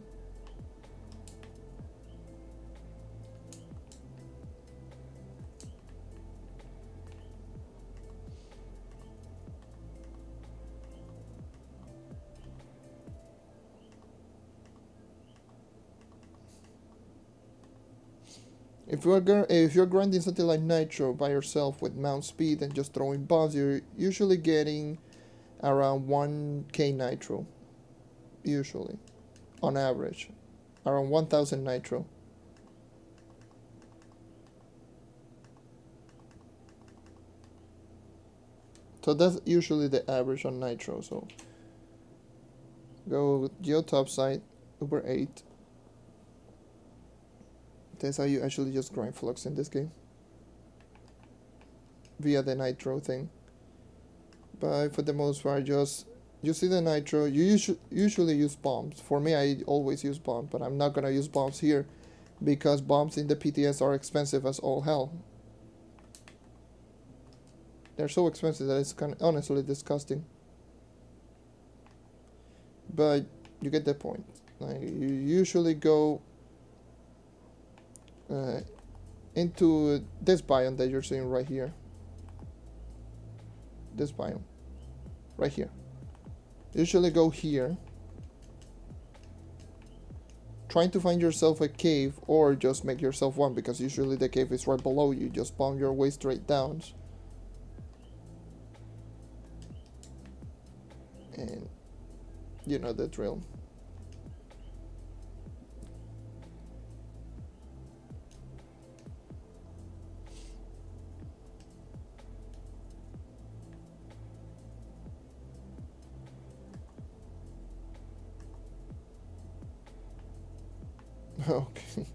If you're grinding something like Nitro by yourself with mount speed and just throwing bombs, you're usually getting around 1k Nitro. Usually, on average, around 1000 Nitro. So that's usually the average on Nitro. So go Geo Topside, Uber 8. That's how you actually just grind flux in this game. Via the Nitro thing. But for the most part, just, you see the Nitro, you usually use bombs. For me, I always use bombs, but I'm not gonna use bombs here because bombs in the PTS are expensive as all hell. They're so expensive that it's kind of honestly disgusting. But you get the point. Like, you usually go into this biome that you're seeing right here. This biome. Right here. Usually go here. trying to find yourself a cave or just make yourself one, because usually the cave is right below you. Just bomb your way straight down. And you know the drill. Okay.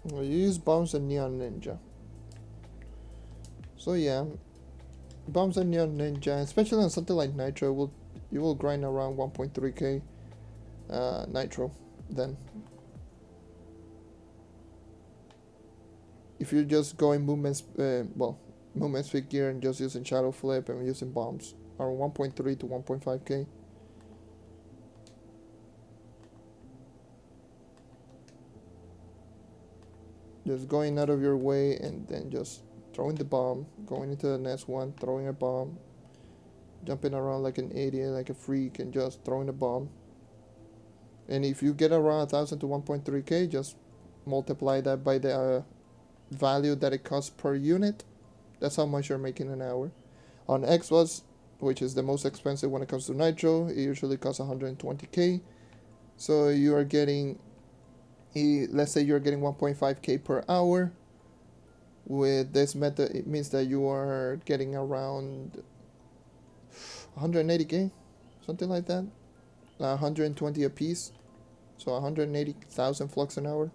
Well, you use bombs and neon ninja. So yeah, bombs and neon ninja, especially on something like nitro, you will grind around 1.3k nitro. Then, if you're just going movement speed gear and just using shadow flip and using bombs, around 1.3 to 1.5k. Just going out of your way and then just throwing the bomb, going into the next one, throwing a bomb, jumping around like an idiot, like a freak, and just throwing a bomb. And if you get around 1000 to 1.3k, just multiply that by the value that it costs per unit. That's how much you're making an hour. On Xbox, which is the most expensive when it comes to nitro, it usually costs 120k. So you are getting, let's say you're getting 1.5k per hour. With this method, it means that you are getting around 180k, something like that. 120 a piece, so 180,000 flux an hour.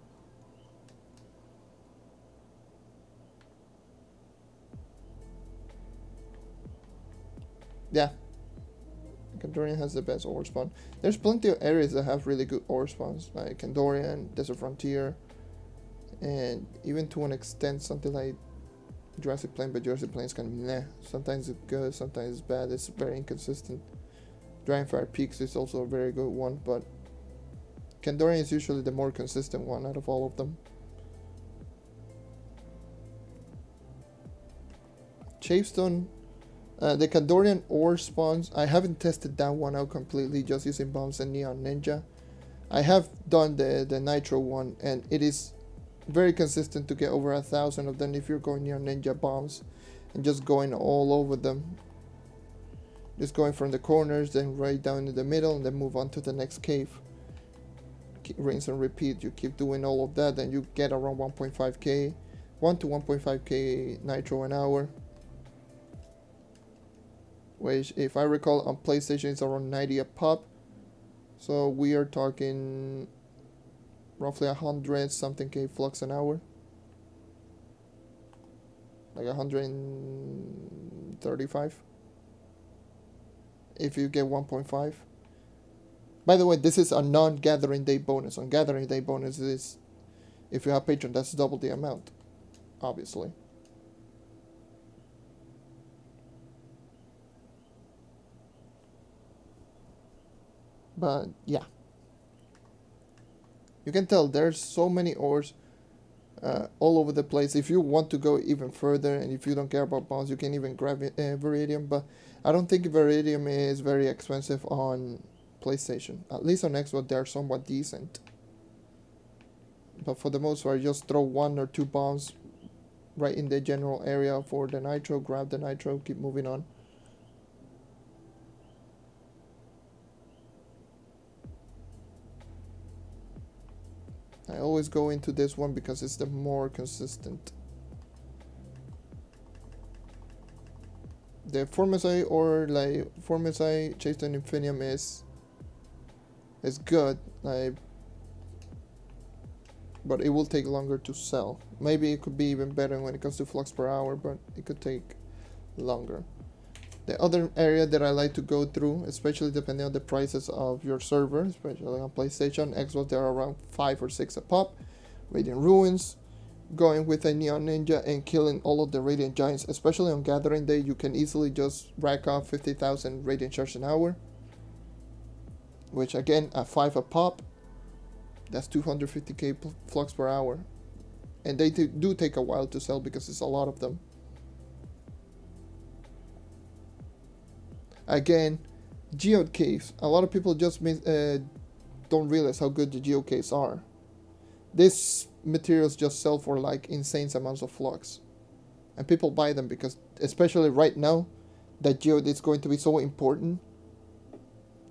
Yeah, Kandorian has the best ore spawn. There's plenty of areas that have really good ore spawns, like Kandorian, Desert Frontier, and even to an extent something like Jurassic Plain, but Jurassic Plain is kind of meh. Sometimes it's good, sometimes it's bad, it's very inconsistent. Dragonfire Peaks is also a very good one, but Kandorian is usually the more consistent one out of all of them. Chavestone, the Kandorian ore spawns, I haven't tested that one out completely, just using bombs and neon ninja. I have done the nitro one, and it is very consistent to get over 1,000 of them if you're going neon ninja bombs and just going all over them. Just going from the corners, then right down in the middle, and then move on to the next cave. Rinse and repeat. You keep doing all of that, and you get around 1.5k, 1 to 1.5k nitro an hour. Which, if I recall, on PlayStation is around 90 a pop. So we are talking roughly 100 something k flux an hour. Like 135. If you get 1.5. By the way, this is a non-gathering day bonus. On gathering day bonus is, if you have Patreon, that's double the amount, obviously. But yeah, you can tell there's so many ores all over the place. If you want to go even further, and if you don't care about bombs, you can even grab Viridium, but I don't think Viridium is very expensive on PlayStation. At least on Xbox they're somewhat decent. But for the most part, just throw 1 or 2 bombs right in the general area for the nitro, grab the nitro, keep moving on. I always go into this one because it's the more consistent. The Formosai or like Formosai Chased Infinium is good, like, but it will take longer to sell. Maybe it could be even better when it comes to flux per hour, but it could take longer. The other area that I like to go through, especially depending on the prices of your server, especially on PlayStation, Xbox, they're around 5 or 6 a pop. Radiant Ruins, going with a Neon Ninja and killing all of the Radiant Giants, especially on Gathering Day, you can easily just rack off 50,000 Radiant Shards an hour. Which again, at 5 a pop, that's 250k flux per hour. And they do take a while to sell because it's a lot of them. Again, Geode caves. A lot of people just don't realize how good the geode caves are. These materials just sell for like insane amounts of flux, and people buy them because, especially right now, that geode is going to be so important.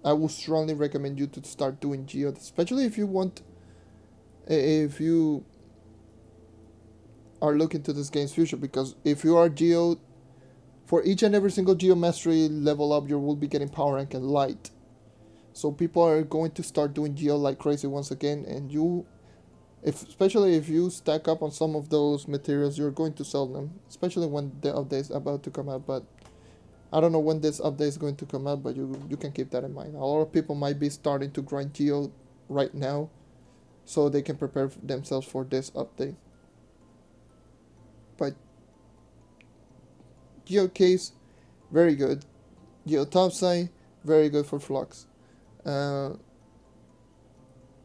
I would strongly recommend you to start doing geode, especially if you want, if you are looking to this game's future. Because if you are geode, for each and every single geo mastery level up, you will be getting power rank and light. So people are going to start doing geo like crazy once again, and you, especially if you stack up on some of those materials, you're going to sell them, especially when the update is about to come out. But I don't know when this update is going to come out, but you can keep that in mind. A lot of people might be starting to grind geo right now, so they can prepare themselves for this update. But geo case, very good. Geo topside, very good for flux. Uh,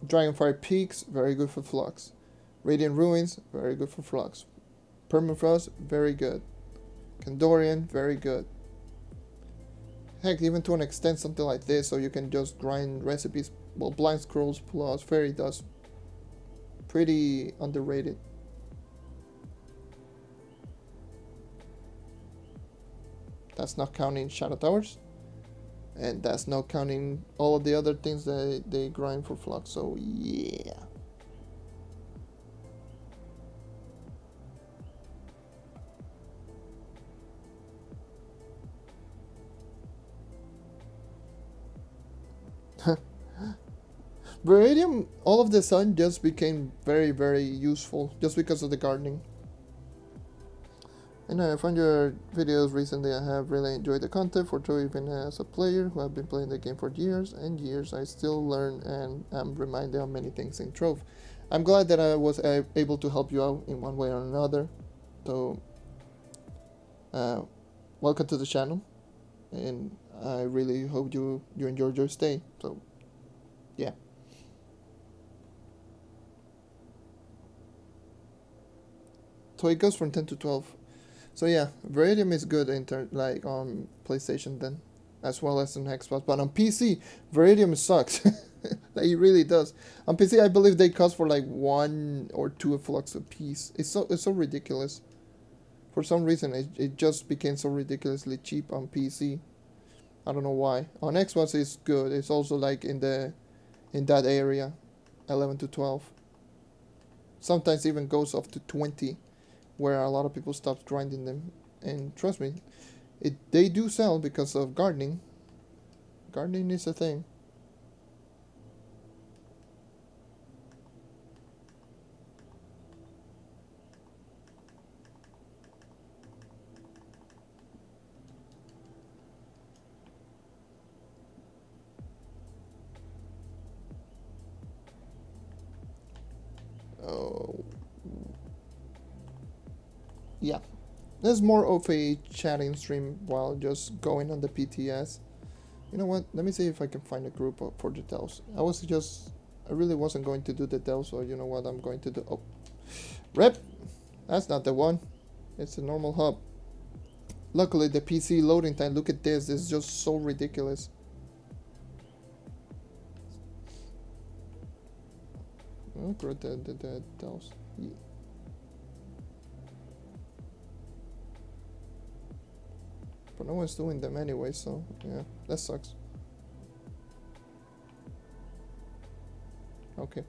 Dragonfire Peaks, very good for flux. Radiant Ruins, very good for flux. Permafrost, very good. Kandorian, very good. Heck, even to an extent, something like this, so you can just grind recipes. Well, Blind Scrolls plus Fairy Dust, pretty underrated. That's not counting Shadow Towers, and that's not counting all of the other things that they grind for flux. So yeah. Viridium all of the sudden just became very useful just because of the gardening. And I found your videos recently. I have really enjoyed the content for Trove. Even as a player who have been playing the game for years and years, I still learn and am reminded of many things in Trove. I'm glad that I was able to help you out in one way or another. So, welcome to the channel, and I really hope you enjoyed your stay. So, yeah. So it goes from 10 to 12. So yeah, Viridium is good like on PlayStation then, as well as on Xbox. But on PC, Viridium sucks. Like, it really does. On PC, I believe they cost for like 1 or 2 flux a piece. It's so ridiculous. For some reason, it just became so ridiculously cheap on PC. I don't know why. On Xbox, it's good. It's also like in that area, 11 to 12. Sometimes even goes up to 20, where a lot of people stopped grinding them. And trust me, they do sell because of gardening. Gardening is a thing. Oh, yeah. There's more of a chatting stream while just going on the PTS. You know what? Let me see if I can find a group for the delves. I really wasn't going to do the delves, so you know what I'm going to do. Oh, rip! That's not the one. It's a normal hub. Luckily, the PC loading time, look at this, is just so ridiculous. Oh, great, the delves. Yeah. But no one's doing them anyway, so yeah, that sucks. Okay.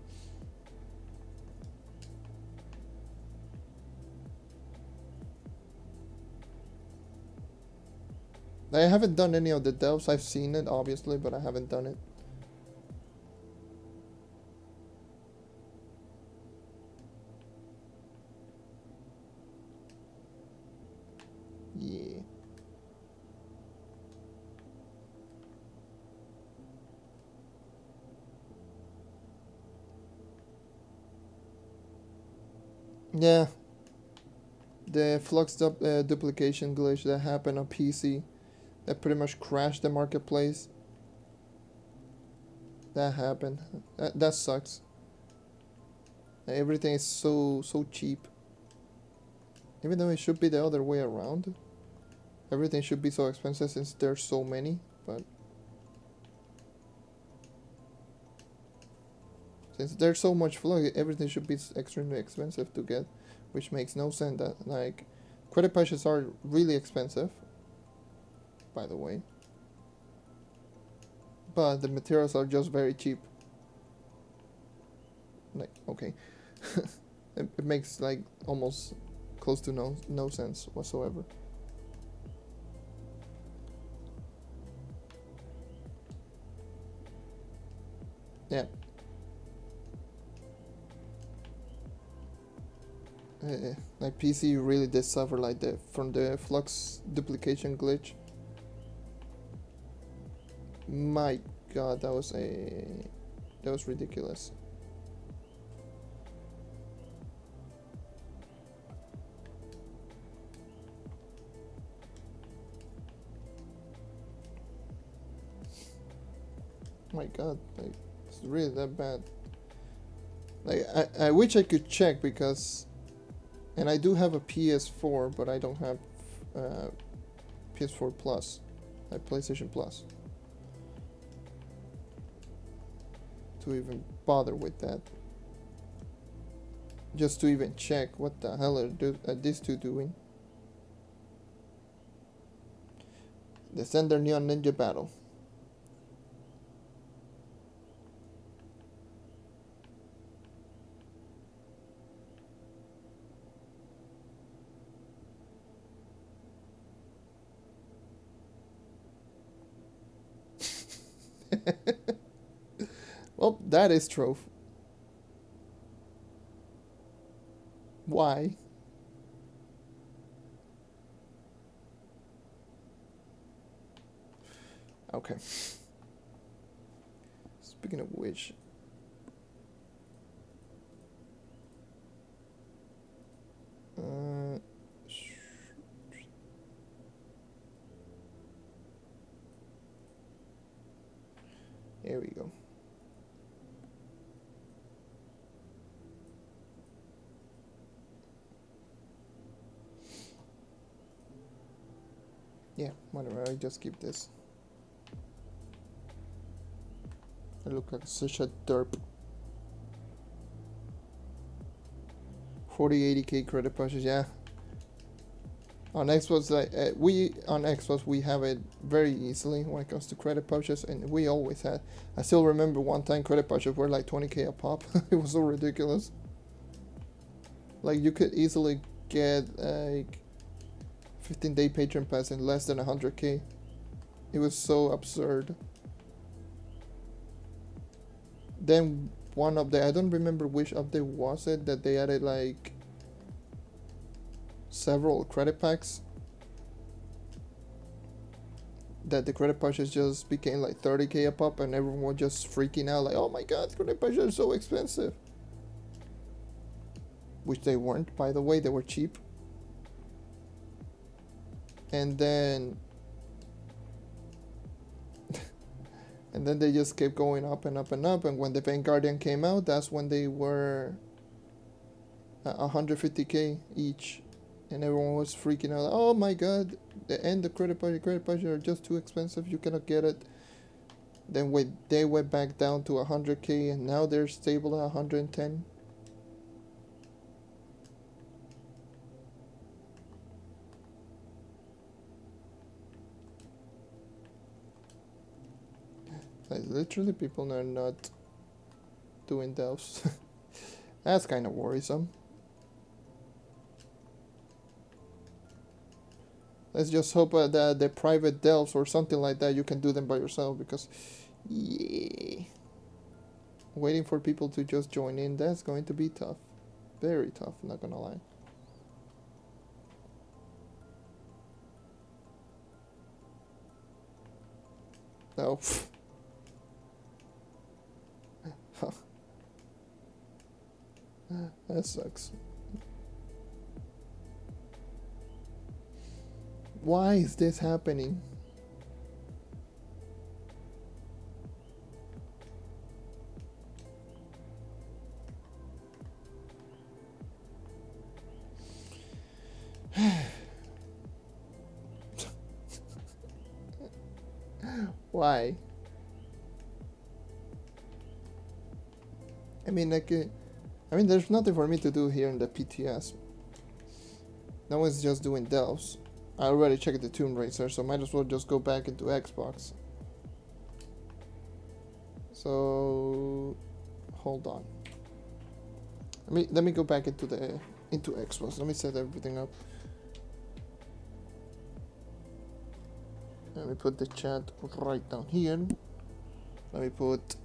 I haven't done any of the delves. I've seen it, obviously, but I haven't done it. Yeah. Yeah. The flux duplication glitch that happened on PC that pretty much crashed the marketplace. That happened. That sucks. Everything is so cheap. Even though it should be the other way around. Everything should be so expensive since there's so many, but Since there's so much flow, everything should be extremely expensive to get, which makes no sense. That like credit patches are really expensive, by the way, but the materials are just very cheap. Like okay, it makes like almost close to no sense whatsoever. Yeah. Like PC really did suffer like that from the flux duplication glitch. My god, that was ridiculous. My god, like it's really that bad. Like I wish I could check because, and I do have a PS4, but I don't have PS4 Plus, like PlayStation Plus, to even bother with that. Just to even check what the hell are these two doing. The Sender Neon Ninja Battle. Well, that is Trove. Why? Okay. Speaking of which, here we go. Yeah, whatever, I just keep this. I look like such a derp. 40-80k credit pushes, yeah. On Xbox, on Xbox we have it very easily when it comes to credit pouches, and we always had. I still remember one time credit pouches were like 20k a pop. It was so ridiculous. Like you could easily get like 15-day patron pass in less than 100k. It was so absurd. Then one update, I don't remember which update was it, that they added like several credit packs, that the credit pouches just became like 30k a pop, and everyone was just freaking out like, oh my god, credit pouches are so expensive. Which they weren't, by the way, they were cheap. And then and then they just kept going up and up and up, and when the Vanguardian came out, that's when they were 150k each, and everyone was freaking out, oh my god, the credit pouches are just too expensive, you cannot get it. Then they went back down to 100k, and now they're stable at 110. Like, literally, people are not doing delves. That's kind of worrisome. Let's just hope that the private delves or something like that, you can do them by yourself, because yeah, waiting for people to just join in, that's going to be tough. Very tough, not gonna lie. No. That sucks. Why is this happening? Why? I mean, like, there's nothing for me to do here in the PTS. No one's just doing delves. I already checked the Tomb Racer, so might as well just go back into Xbox. So, hold on. Let me go back into Xbox. Let me set everything up. Let me put the chat right down here. Let me put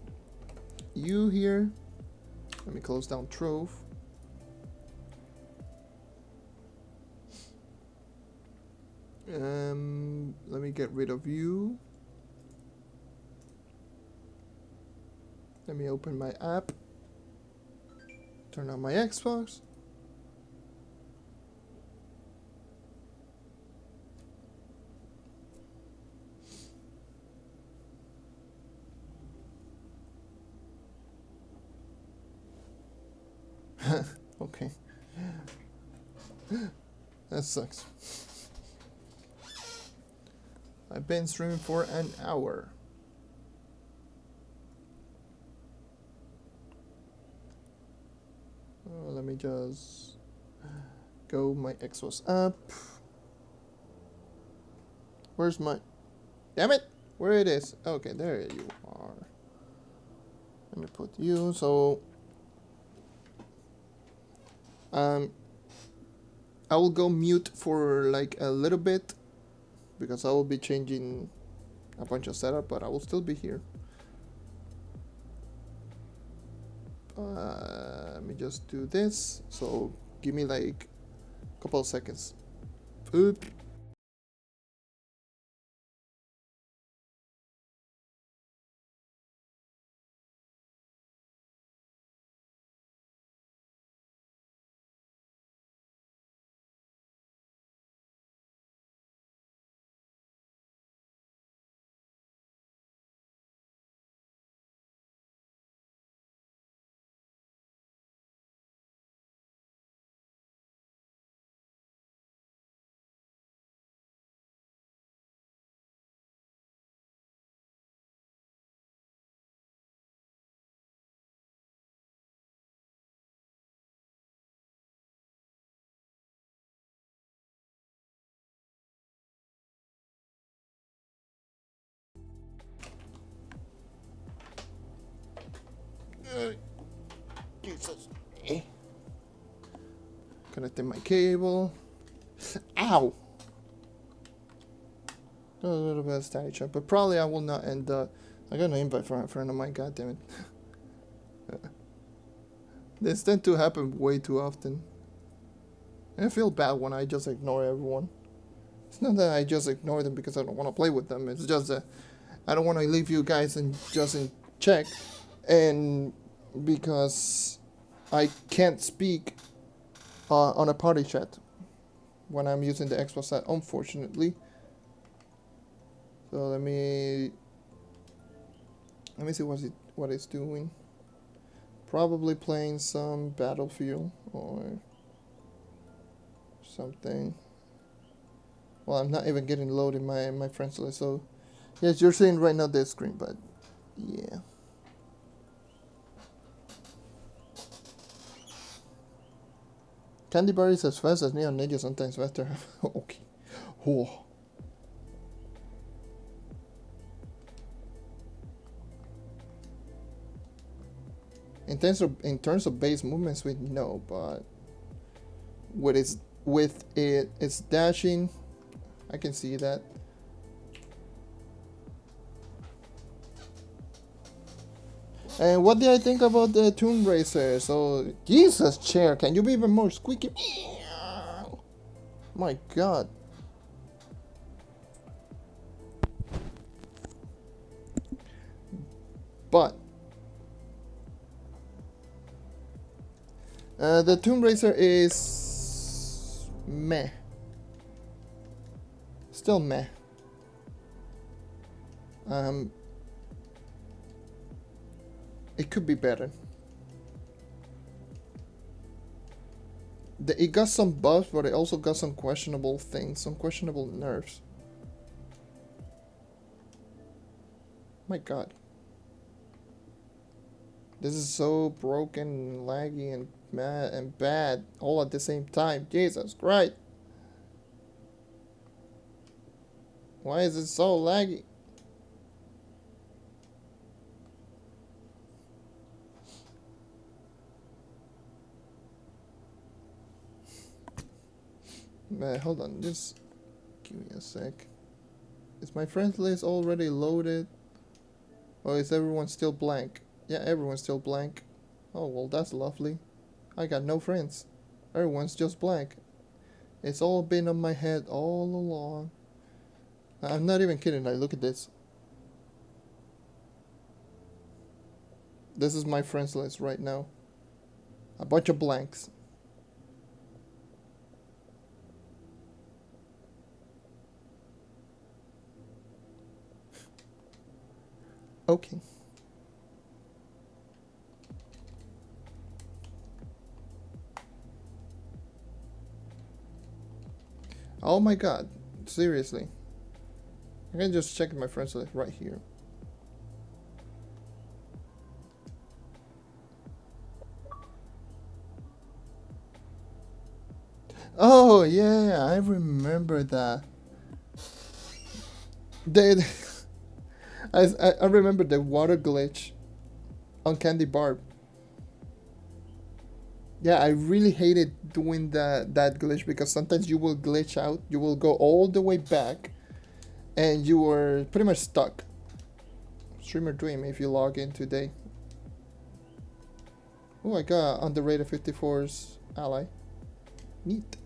you here. Let me close down Trove. Let me get rid of you. Let me open my app. Turn on my Xbox. Okay. That sucks. I've been streaming for an hour. Let me just go my Xbox app. Where's my... Damn it! Where it is? Okay, there you are. Let me put you, so... I will go mute for like a little bit because I will be changing a bunch of setup, but I will still be here. Let me just do this. So give me like a couple of seconds. Oop. Jesus. Connecting my cable. Ow! A little bit of static check, but probably I will not end up. I got an invite from a friend of mine, goddammit. This tend to happen way too often. And I feel bad when I just ignore everyone. It's not that I just ignore them because I don't want to play with them, it's just that I don't want to leave you guys in check, and because I can't speak on a party chat when I'm using the Xbox side, unfortunately. So let me see what it's doing. Probably playing some Battlefield or something. Well, I'm not even getting loaded my friends list, so yes, you're seeing right now this screen, but yeah. Candy bar is as fast as Neon Ninja, sometimes faster. Okay. Whoa. In terms of base movement speed, no, but with its dashing, I can see that. And what did I think about the Tomb Racer? So, Jesus, chair, can you be even more squeaky? My God. But the Tomb Racer is meh. Still meh. It could be better. It got some buffs, but it also got some questionable things, some questionable nerfs. My God. This is so broken, laggy, and mad and bad all at the same time. Jesus Christ! Why is it so laggy? Man, hold on, just give me a sec. Is my friends list already loaded? Or is everyone still blank? Yeah, everyone's still blank. Oh, well, that's lovely. I got no friends. Everyone's just blank. It's all been on my head all along. I'm not even kidding, like, look at this. This is my friends list right now. A bunch of blanks. Okay. Oh my god. Seriously. I can just check my friends list right here. Oh yeah, I remember that. They, I remember the water glitch on Candy Barb. Yeah, I really hated doing that glitch because sometimes you will glitch out, you will go all the way back, and you were pretty much stuck. Streamer Dream if you log in today. Oh, I got underrated 54's ally. Neat.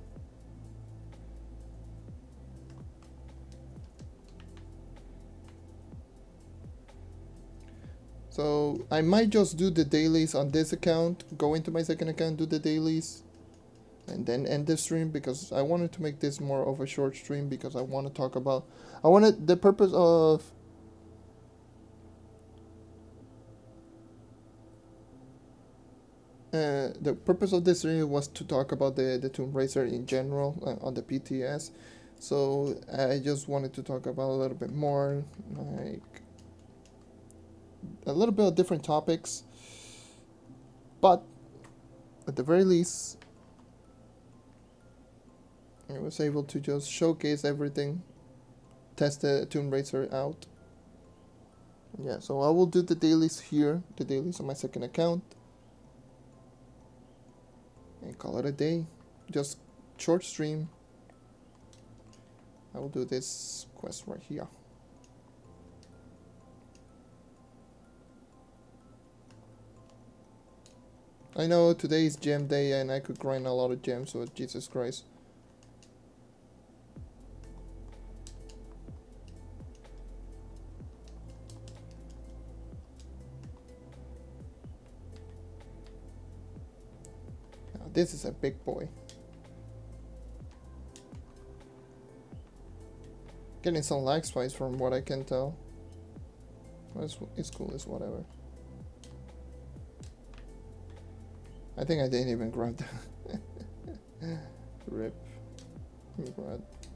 So I might just do the dailies on this account, go into my second account, do the dailies, and then end the stream because I wanted to make this more of a short stream because I want to talk about. I wanted the purpose of. The purpose of this stream was to talk about the Tomb Raider in general on the PTS. So I just wanted to talk about a little bit more, like a little bit of different topics. But at the very least, I was able to just showcase everything, test the Tomb Raider out. Yeah, so I will do the dailies here, the dailies on my second account, and call it a day. Just short stream. I will do this quest right here. I know today is gem day and I could grind a lot of gems, so Jesus Christ. Now, this is a big boy. Getting some lag spikes from what I can tell. It's cool, it's whatever. I think I didn't even grab that. Rip.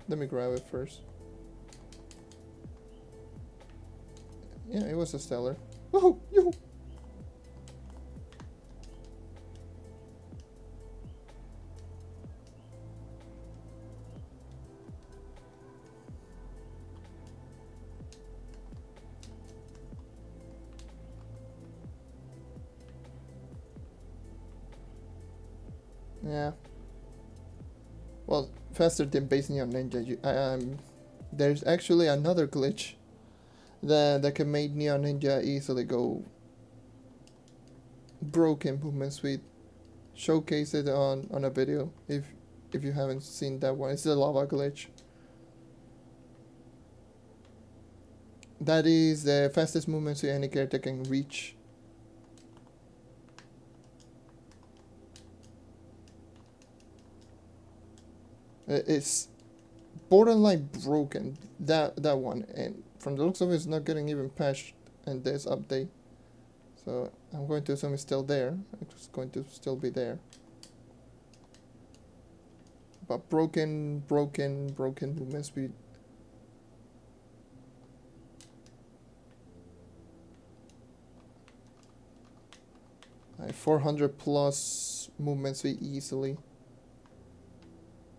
Let me grab it first. Yeah, it was a stellar. Woohoo! Yoo-hoo! Yeah. Well, faster than base Neon Ninja. There's actually another glitch that can make Neon Ninja easily go broken movement speed. Showcase it on a video if you haven't seen that one. It's the lava glitch. That is the fastest movement speed any character can reach. It's borderline broken, that one, and from the looks of it, it's not getting even patched in this update. So I'm going to assume it's still there. It's going to still be there. But broken movement speed. 400 plus movement speed easily.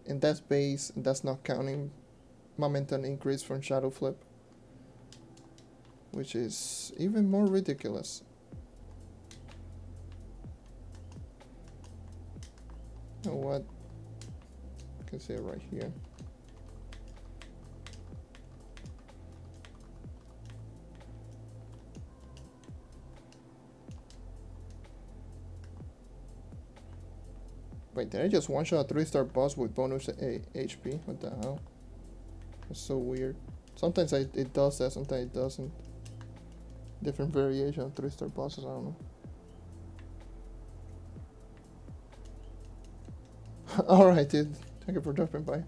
And that's base, and that's not counting momentum increase from shadow flip, which is even more ridiculous. You know what? I can see it right here. Wait, did I just one-shot a 3-star boss with bonus HP? What the hell? That's so weird. Sometimes it does that, sometimes it doesn't. Different variation of 3-star bosses, I don't know. Alright, dude. Thank you for dropping by.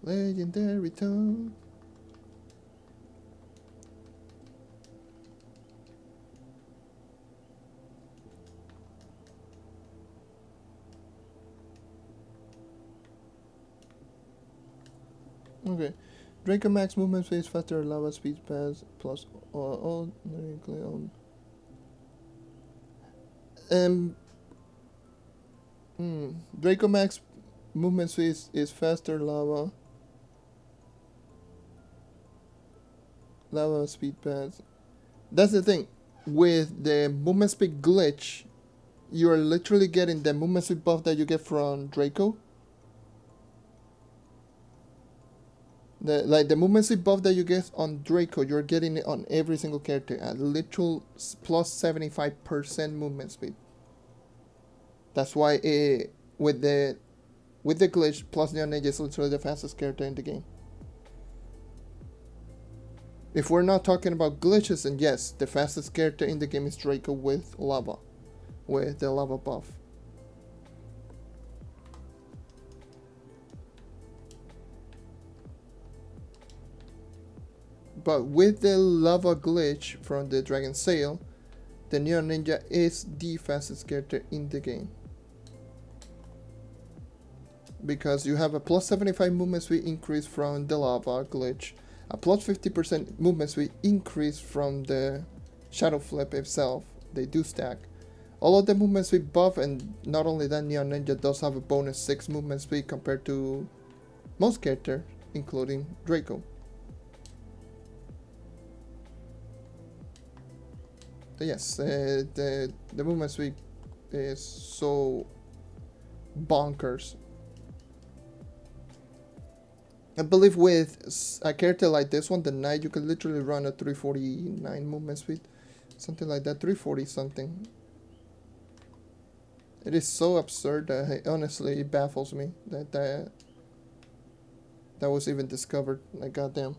Legendary Toad. Okay. Draco Max movement speed faster lava speed pass plus all Draco Max movement speed is faster lava speed pass. That's the thing. With the movement speed glitch, you're literally getting the movement speed buff that you get from Draco. The movement speed buff that you get on Draco, you're getting it on every single character at literal plus 75% movement speed. That's why with the glitch, plus JonNario is literally the fastest character in the game. If we're not talking about glitches, then yes, the fastest character in the game is Draco with lava, with the lava buff. But with the lava glitch from the Dragon Sail, the Neon Ninja is the fastest character in the game. Because you have a plus 75 movement speed increase from the lava glitch, a plus 50% movement speed increase from the shadow flip itself. They do stack. All of the movement speed buff, and not only that, Neon Ninja does have a bonus 6 movement speed compared to most characters, including Draco. But yes, the movement speed is so bonkers. I believe with a character like this one, the Knight, you can literally run a 349 movement speed. Something like that, 340 something. It is so absurd that honestly it baffles me that was even discovered. Like, goddamn.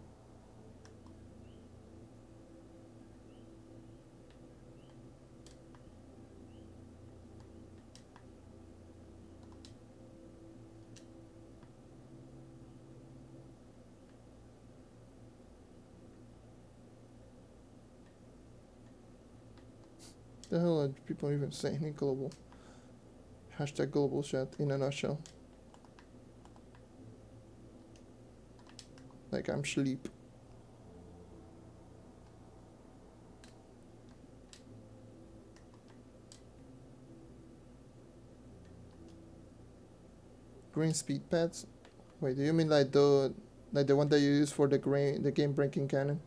The hell are people even saying in global? Hashtag global chat in a nutshell. Like I'm sleep. Green speed pads? Wait, do you mean like the one that you use for the game breaking cannon?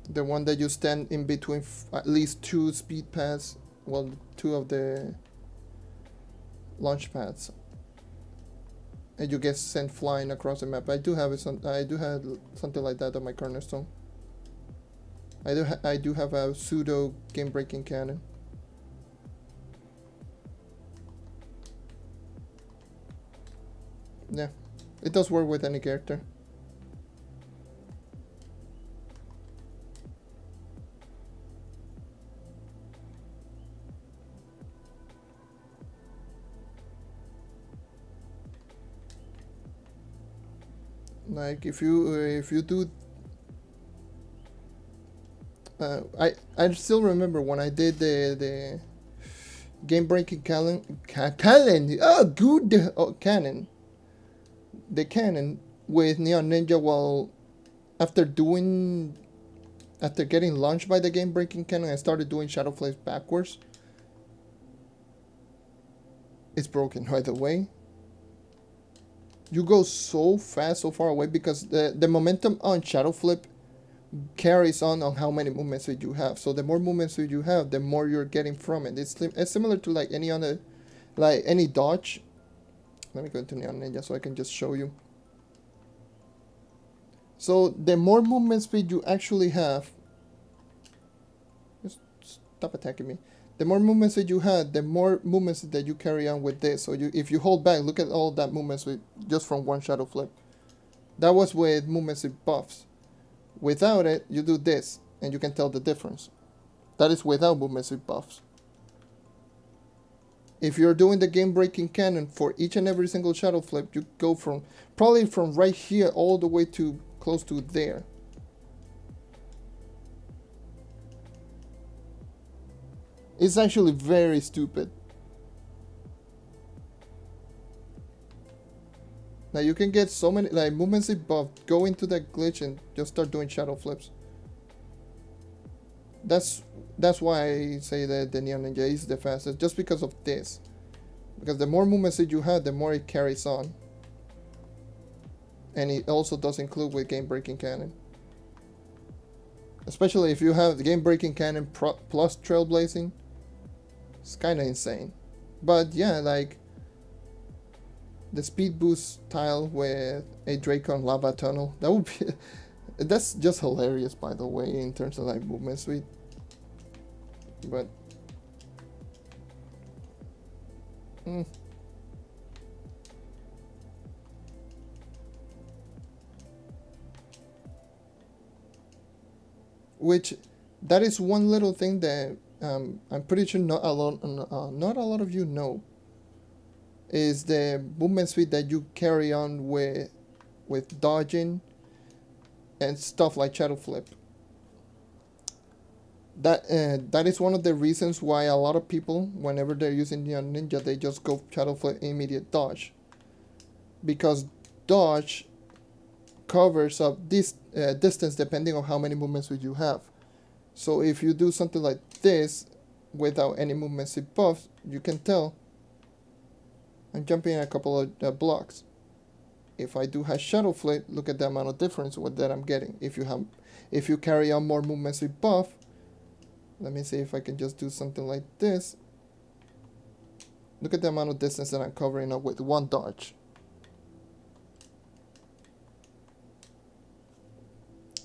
The one that you stand in between at least 2 speed pads, well, 2 of the launch pads, and you get sent flying across the map. I do have something like that on my cornerstone. I do have a pseudo game breaking cannon. Yeah, it does work with any character. Like if you do, I still remember when I did the game breaking cannon. Oh, good. Oh, cannon. The cannon with Neon Ninja. Well, after doing after getting launched by the game breaking cannon, I started doing Shadow Flames backwards. It's broken right away. You go so fast, so far away because the momentum on Shadow Flip carries on how many movement speed you have. So the more movement speed you have, the more you're getting from it. It's similar to like any other, like any dodge. Let me go into Neon Ninja so I can just show you. So the more movement speed you actually have, just stop attacking me. The more movement speed you have, the more movements that you carry on with this. So if you hold back, look at all that movement speed just from one Shadow Flip. That was with movement speed buffs. Without it, you do this, and you can tell the difference. That is without movement speed buffs. If you're doing the game breaking cannon for each and every single Shadow Flip, you go from probably from right here all the way to close to there. It's actually very stupid. Now you can get so many like movement speed buff, go into that glitch and just start doing Shadow Flips. That's that's why I say that the Neon Ninja is the fastest, just because of this. Because the more movement speed you have, the more it carries on. And it also does include with game breaking cannon. Especially if you have the game breaking cannon plus trailblazing. It's kind of insane. But yeah, like the speed boost tile with a Dracon lava tunnel, that would be that's just hilarious, by the way, in terms of like movement speed. But which that is one little thing that I'm pretty sure not a lot of you know, is the movement speed that you carry on with dodging and stuff like Shadow Flip. That is one of the reasons why a lot of people, whenever they're using Neon Ninja, they just go Shadow Flip immediate dodge, because dodge covers up this distance depending on how many movement speed you have. So if you do something like this without any movement speed buffs, you can tell I'm jumping a couple of blocks. If I do have Shadow Flip, look at the amount of difference that I'm getting. If you carry on more movement speed buff, let me see if I can just do something like this. Look at the amount of distance that I'm covering up with one dodge.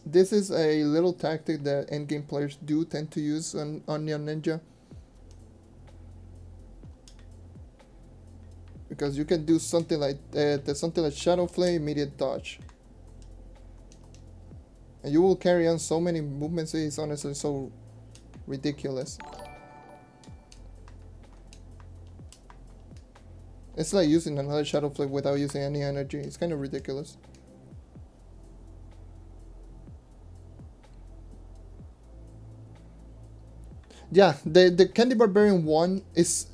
This is a little tactic that endgame players do tend to use on Neon Ninja. Because you can do something like Shadow Flame, immediate dodge. And you will carry on so many movements, it's honestly so ridiculous. It's like using another Shadow Flip without using any energy. It's kind of ridiculous. Yeah, the Candy Barbarian one it's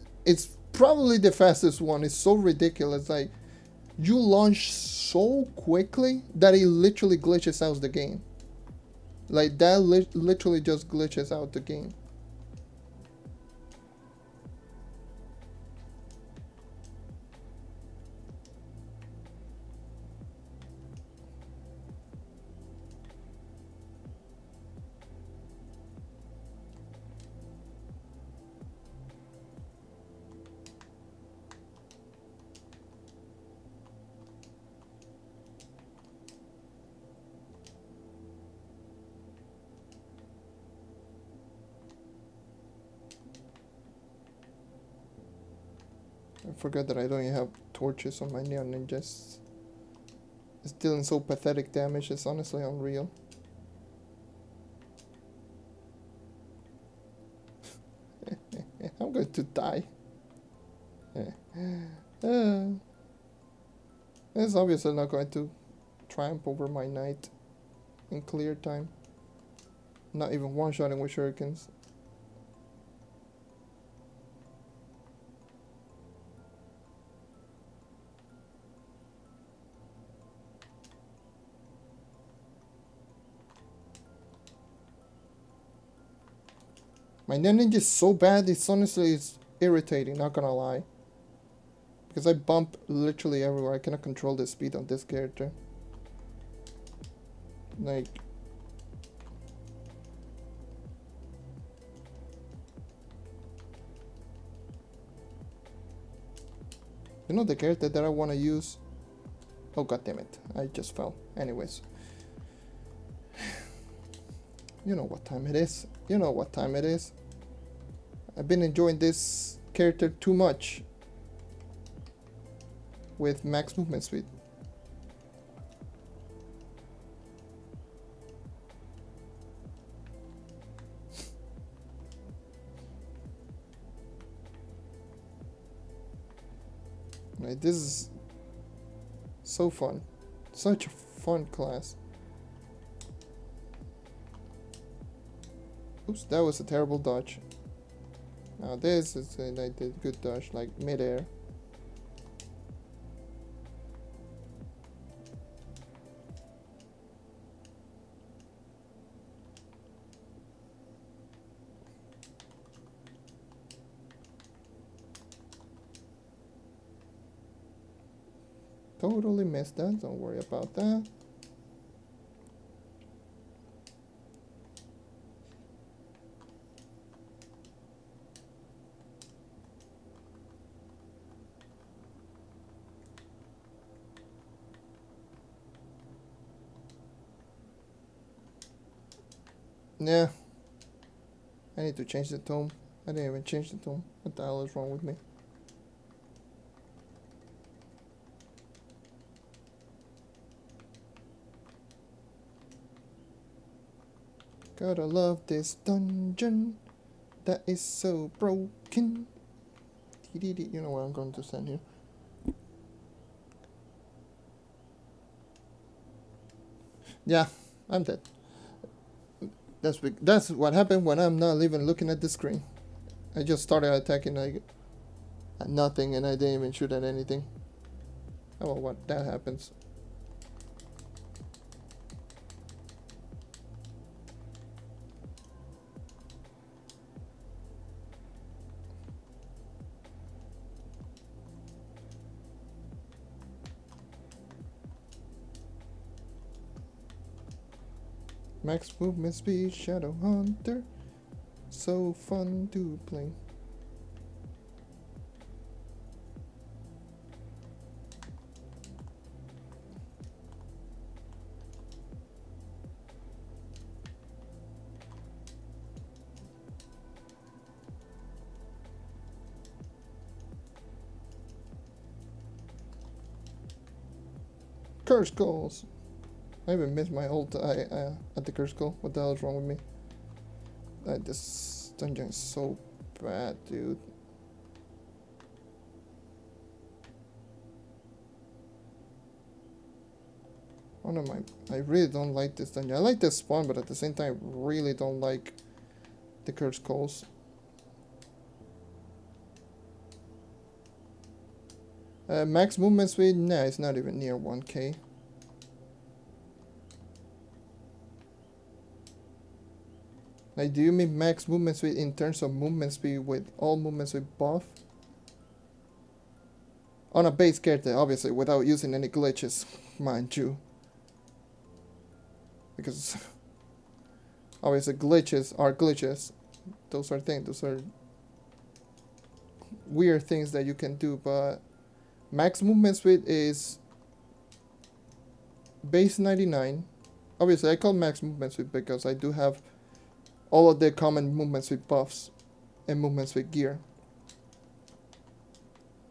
probably the fastest one. It's so ridiculous. Like, you launch so quickly that it literally glitches out the game. Like, that literally just glitches out the game. I forgot that I don't even have torches on my neon ninjas. It's dealing so pathetic damage, it's honestly unreal. I'm going to die. It's obviously not going to triumph over my knight in clear time. Not even one-shotting with shurikens. My ninja is so bad, it's honestly irritating, not gonna lie. Because I bump literally everywhere, I cannot control the speed on this character. Like... You know the character that I want to use? Oh god damn it, I just fell. Anyways. You know what time it is. You know what time it is. I've been enjoying this character too much. With max movement speed. Like, this is so fun. Such a fun class. Oops, that was a terrible dodge. Now this is I did good dodge, like mid-air. Totally missed that, don't worry about that. Yeah. I need to change the tone. I didn't even change the tone. What the hell is wrong with me? Gotta love this dungeon that is so broken. You know what I'm going to send here. Yeah, I'm dead. That's what happened when I'm not even looking at the screen. I just started attacking like at nothing and I didn't even shoot at anything. Oh well, what that happens. Max movement speed, Shadow Hunter. So fun to play. Curse calls. I even missed my ult at the curse call. What the hell is wrong with me? This dungeon is so bad, dude. One of my... I really don't like this dungeon. I like this spawn, but at the same time, really don't like the curse calls. Max movement speed? Nah, it's not even near 1k. Like, do you mean max movement speed in terms of movement speed with all movement speed buff? On a base character, obviously, without using any glitches, mind you. Because, obviously, glitches are glitches. Those are things, those are weird things that you can do, but max movement speed is base 99. Obviously, I call max movement speed because I do have all of the common movement speed buffs and movement speed gear.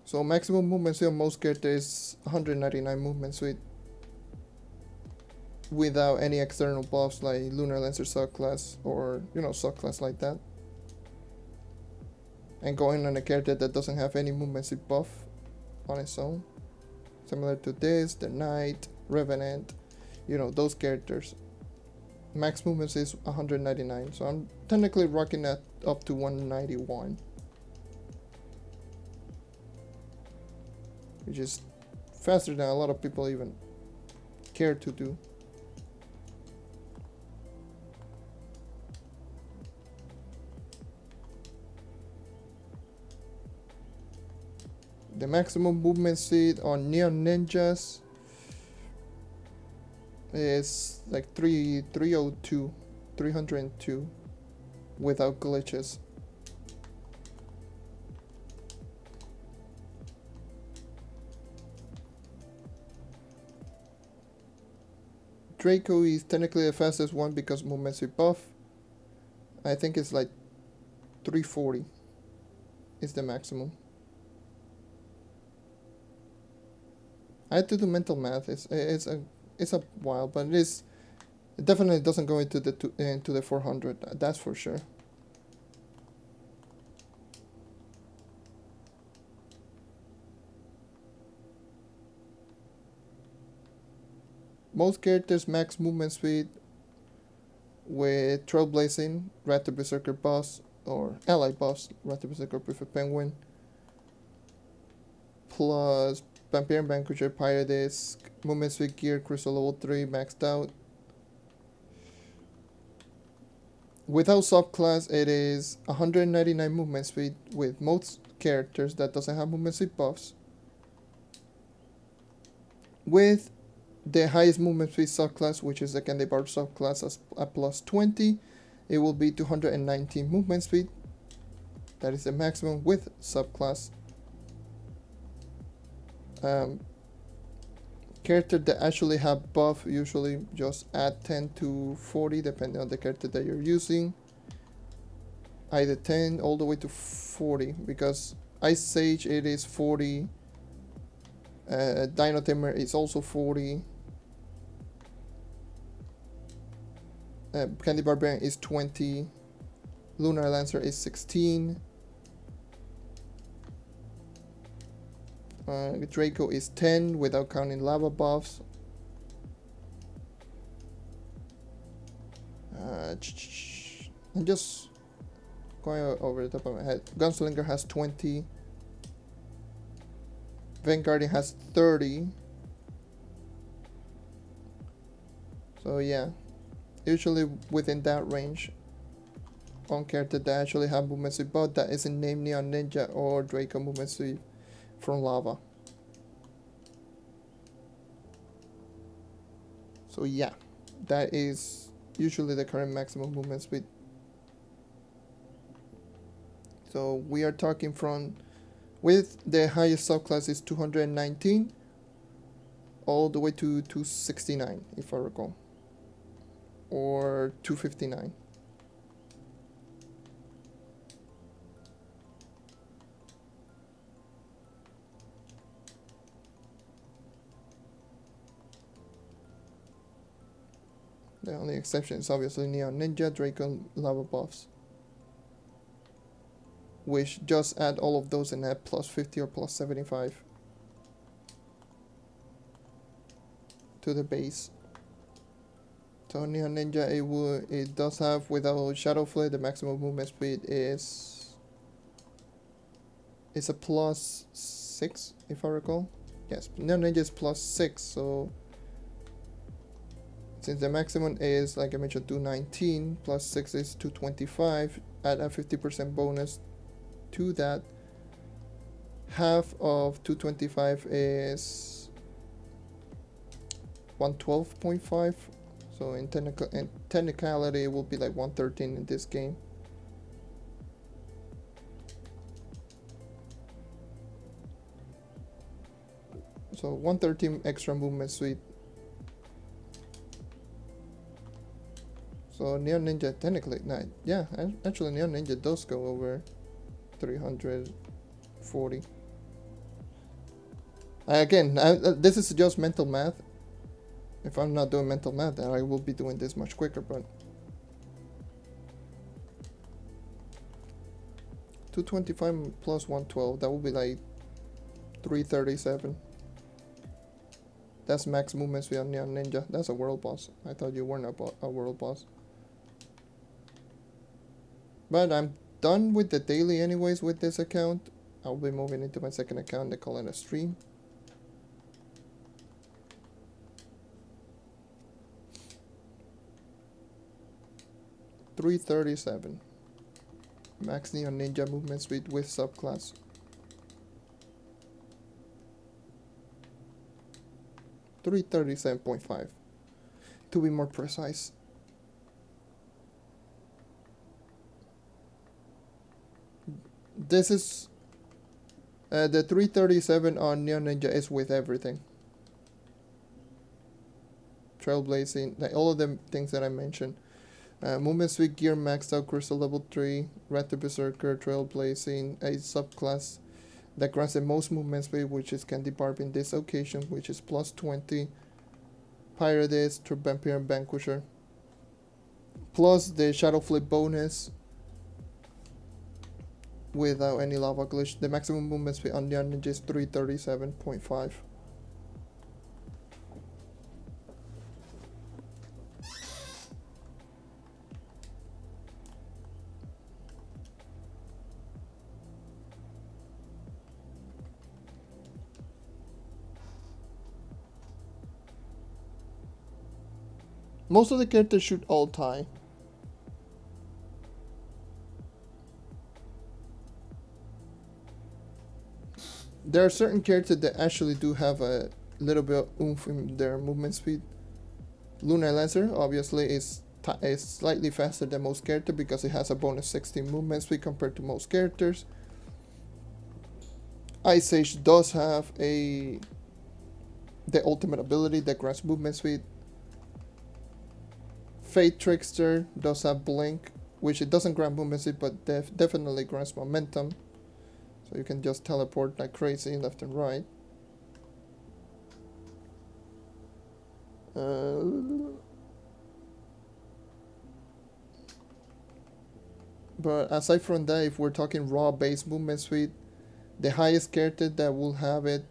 So maximum movement speed on most characters is 199 movement speed without any external buffs like Lunar Lancer subclass or subclass like that. And going on a character that doesn't have any movement speed buff on its own. Similar to this, the Knight, Revenant, those characters. Max movement is 199, so I'm technically rocking that up to 191. Which is faster than a lot of people even care to do. The maximum movement speed on Neon Ninjas is like 302 without glitches. Draco is technically the fastest one because movement speed buff. I think it's like 340 is the maximum. I had to do mental math. It's a while, but it definitely doesn't go into the 400. That's for sure. Most characters max movement speed with Trailblazing, Raptor Berserker boss, or ally boss, Raptor Berserker Prefect Penguin, plus Vampire Vanquisher, Pirate Disc, movement speed gear, Crystal level 3 maxed out. Without subclass, it is 199 movement speed with most characters that doesn't have movement speed buffs. With the highest movement speed subclass, which is the Candy Bar subclass at plus 20, it will be 219 movement speed. That is the maximum with subclass. Character that actually have buff usually just add 10 to 40 depending on the character that you're using. Either 10 all the way to 40 because Ice Sage it is 40. Dino Tamer is also 40. Candy Barbarian is 20. Lunar Lancer is 16. Draco is 10 without counting lava buffs. I'm just going over the top of my head. Gunslinger has 20. Vanguardian has 30. So yeah, usually within that range on character that actually have movement speed, but that isn't named Neon Ninja or Draco movement speed from lava. So yeah, that is usually the current maximum movement speed. So we are talking from with the highest subclass is 219 all the way to 269 if I recall, or 259. The only exception is obviously Neon Ninja, Draco, Lava buffs, which just add all of those and add plus 50 or plus 75 to the base. So Neon Ninja, it does have, without Shadow Flare, the maximum movement speed is a plus 6 if I recall. Yes, Neon Ninja is plus 6, so since the maximum is, like I mentioned, 219, plus 6 is 225, add a 50% bonus to that. Half of 225 is 112.5, so in technicality it will be like 113 in this game. So 113 extra movement speed. So Neon Ninja technically, yeah, actually Neon Ninja does go over 340. Again, this is just mental math. If I'm not doing mental math, then I will be doing this much quicker, but 225 plus 112, that will be like 337. That's max movement speed on Neon Ninja. That's a world boss. I thought you weren't a world boss. But I'm done with the daily anyways with this account. I'll be moving into my second account. They call it a stream. $337. Max Neon Ninja movement speed with subclass. $337.5 to be more precise. This is the 337 on Neon Ninja is with everything. Trailblazing, like all of the things that I mentioned. Movement speed gear maxed out crystal level 3, Raptor Berserker, Trailblazing, a subclass that grants the most movement speed, which is Candy Barb in this occasion, which is plus 20. Pirates, Vampire and Vanquisher. Plus the Shadow Flip bonus without any lava glitch. The maximum movement speed on Neon Ninja is 337.5. Most of the characters should all tie. There are certain characters that actually do have a little bit of oomph in their movement speed. Lunar Lancer obviously is slightly faster than most characters because it has a bonus 16 movement speed compared to most characters. Ice Age does have the ultimate ability that grants movement speed. Fate Trickster does have Blink, which it doesn't grant movement speed, but definitely grants momentum. So you can just teleport like crazy left and right. But aside from that, if we're talking raw base movement speed, the highest character that will have it,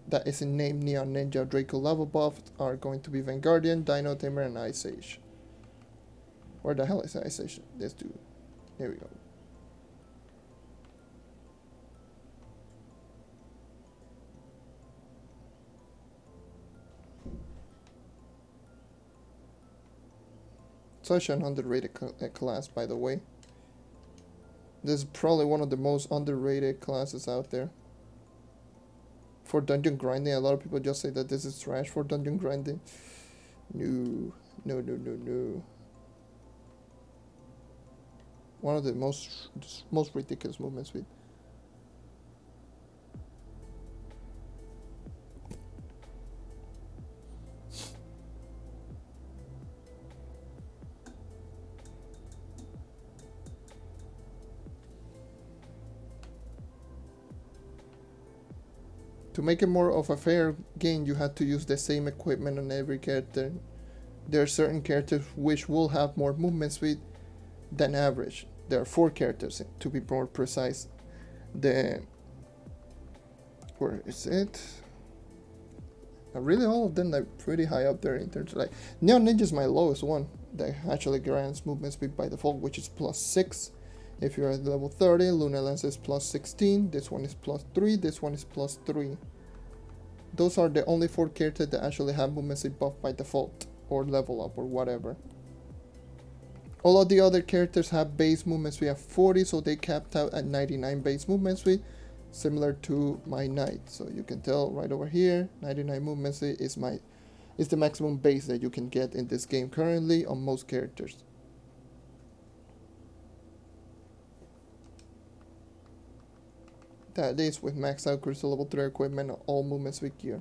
that is in name Neon Ninja Draco level buff, are going to be Vanguardian, Dino Tamer, and Ice Age. Where the hell is Ice Age? This dude. Here we go. Such an underrated class, by the way. This is probably one of the most underrated classes out there. For dungeon grinding, a lot of people just say that this is trash for dungeon grinding. No. One of the most ridiculous movement speed. To make it more of a fair game, you had to use the same equipment on every character. There are certain characters which will have more movement speed than average. There are 4 characters, to be more precise. Where is it? Really, all of them are pretty high up there in terms of like Neon Ninja is my lowest one that actually grants movement speed by default, which is plus 6. If you're at level 30, Lunar Lance is plus 16, this one is plus 3, this one is plus 3. Those are the only 4 characters that actually have movement speed buff by default, or level up, or whatever. All of the other characters have base movement speed of 40, so they capped out at 99 base movement speed, similar to my Knight. So you can tell right over here, 99 movement speed is the maximum base that you can get in this game currently on most characters. That is with maxed out crystal level 3 equipment on all movement speed gear.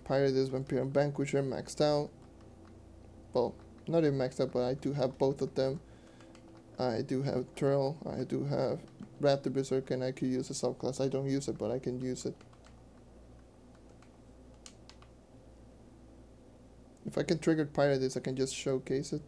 Pirate is Vampire and Vanquisher maxed out. Well, not even maxed out, but I do have both of them. I do have Trove, I do have Raptor Berserk and I could use a subclass. I don't use it, but I can use it. If I can trigger pirate this, I can just showcase it.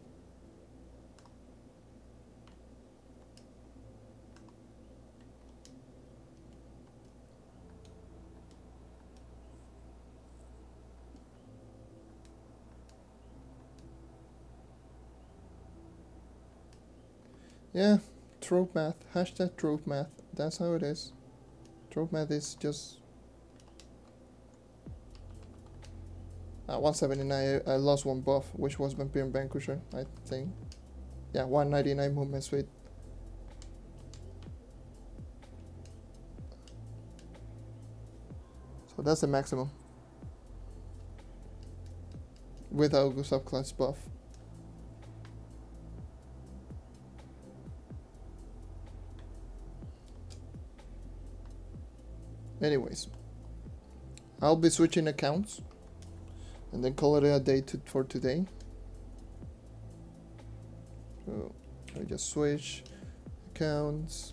Yeah, Trove math. Hashtag Trove math. That's how it is. Trove math is just 179. I lost one buff, which was Vampire Vanquisher, I think. Yeah, 199 movement speed. So that's the maximum without subclass buff. Anyways, I'll be switching accounts and then call it a day for today. So I just switch accounts.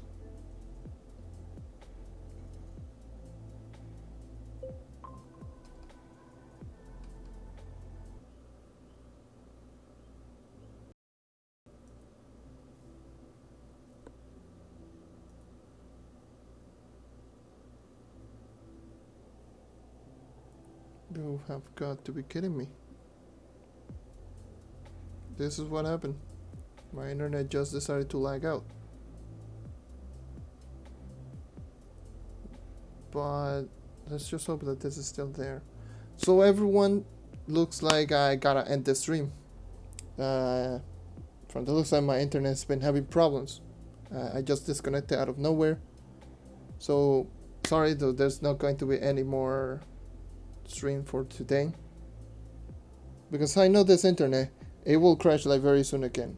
You have got to be kidding me. This is what happened. My internet just decided to lag out. But let's just hope that this is still there. So everyone, looks like I gotta end the stream. From the looks like my internet's been having problems. I just disconnected out of nowhere. So sorry though, there's not going to be any more stream for today. Because I know this internet, it will crash like very soon again.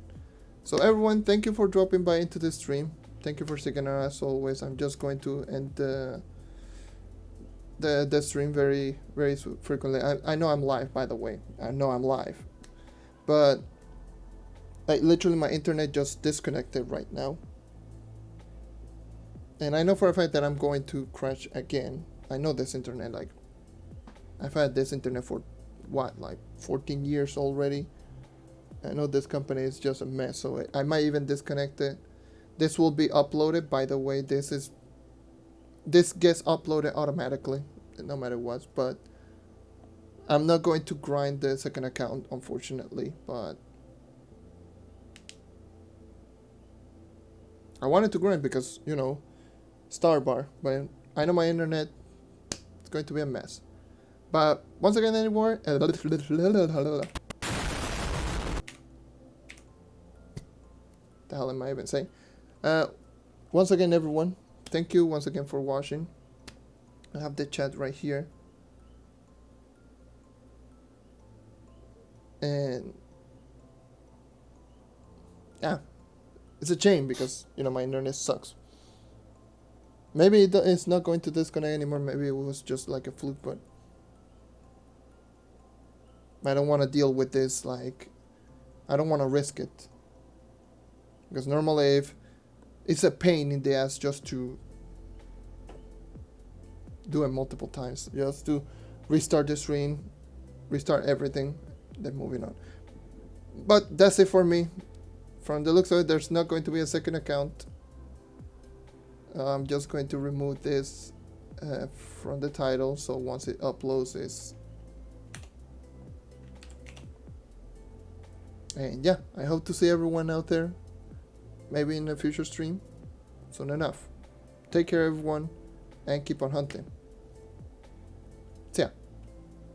So everyone, thank you for dropping by into the stream. Thank you for sticking around as always. I'm just going to end the stream very frequently. I know I'm live, by the way. I know I'm live. But like literally my internet just disconnected right now. And I know for a fact that I'm going to crash again. I know this internet, like I've had this internet for what, like 14 years already. I know this company is just a mess, so I might even disconnect it. This will be uploaded, by the way. This gets uploaded automatically, no matter what. But I'm not going to grind the second account, unfortunately. But I wanted to grind because, you know, star bar. But I know my internet is going to be a mess. But once again, anymore. The hell am I even saying? Once again, everyone, thank you once again for watching. I have the chat right here. And yeah, it's a shame because, you know, my internet sucks. Maybe it's not going to disconnect anymore. Maybe it was just like a fluke, but I don't want to deal with this. Like, I don't want to risk it. Because normally if it's a pain in the ass just to do it multiple times. Just to restart the stream, restart everything, then moving on. But that's it for me. From the looks of it, there's not going to be a second account. I'm just going to remove this from the title, so once it uploads it's... And yeah, I hope to see everyone out there. Maybe in a future stream. Soon enough. Take care everyone, and keep on hunting.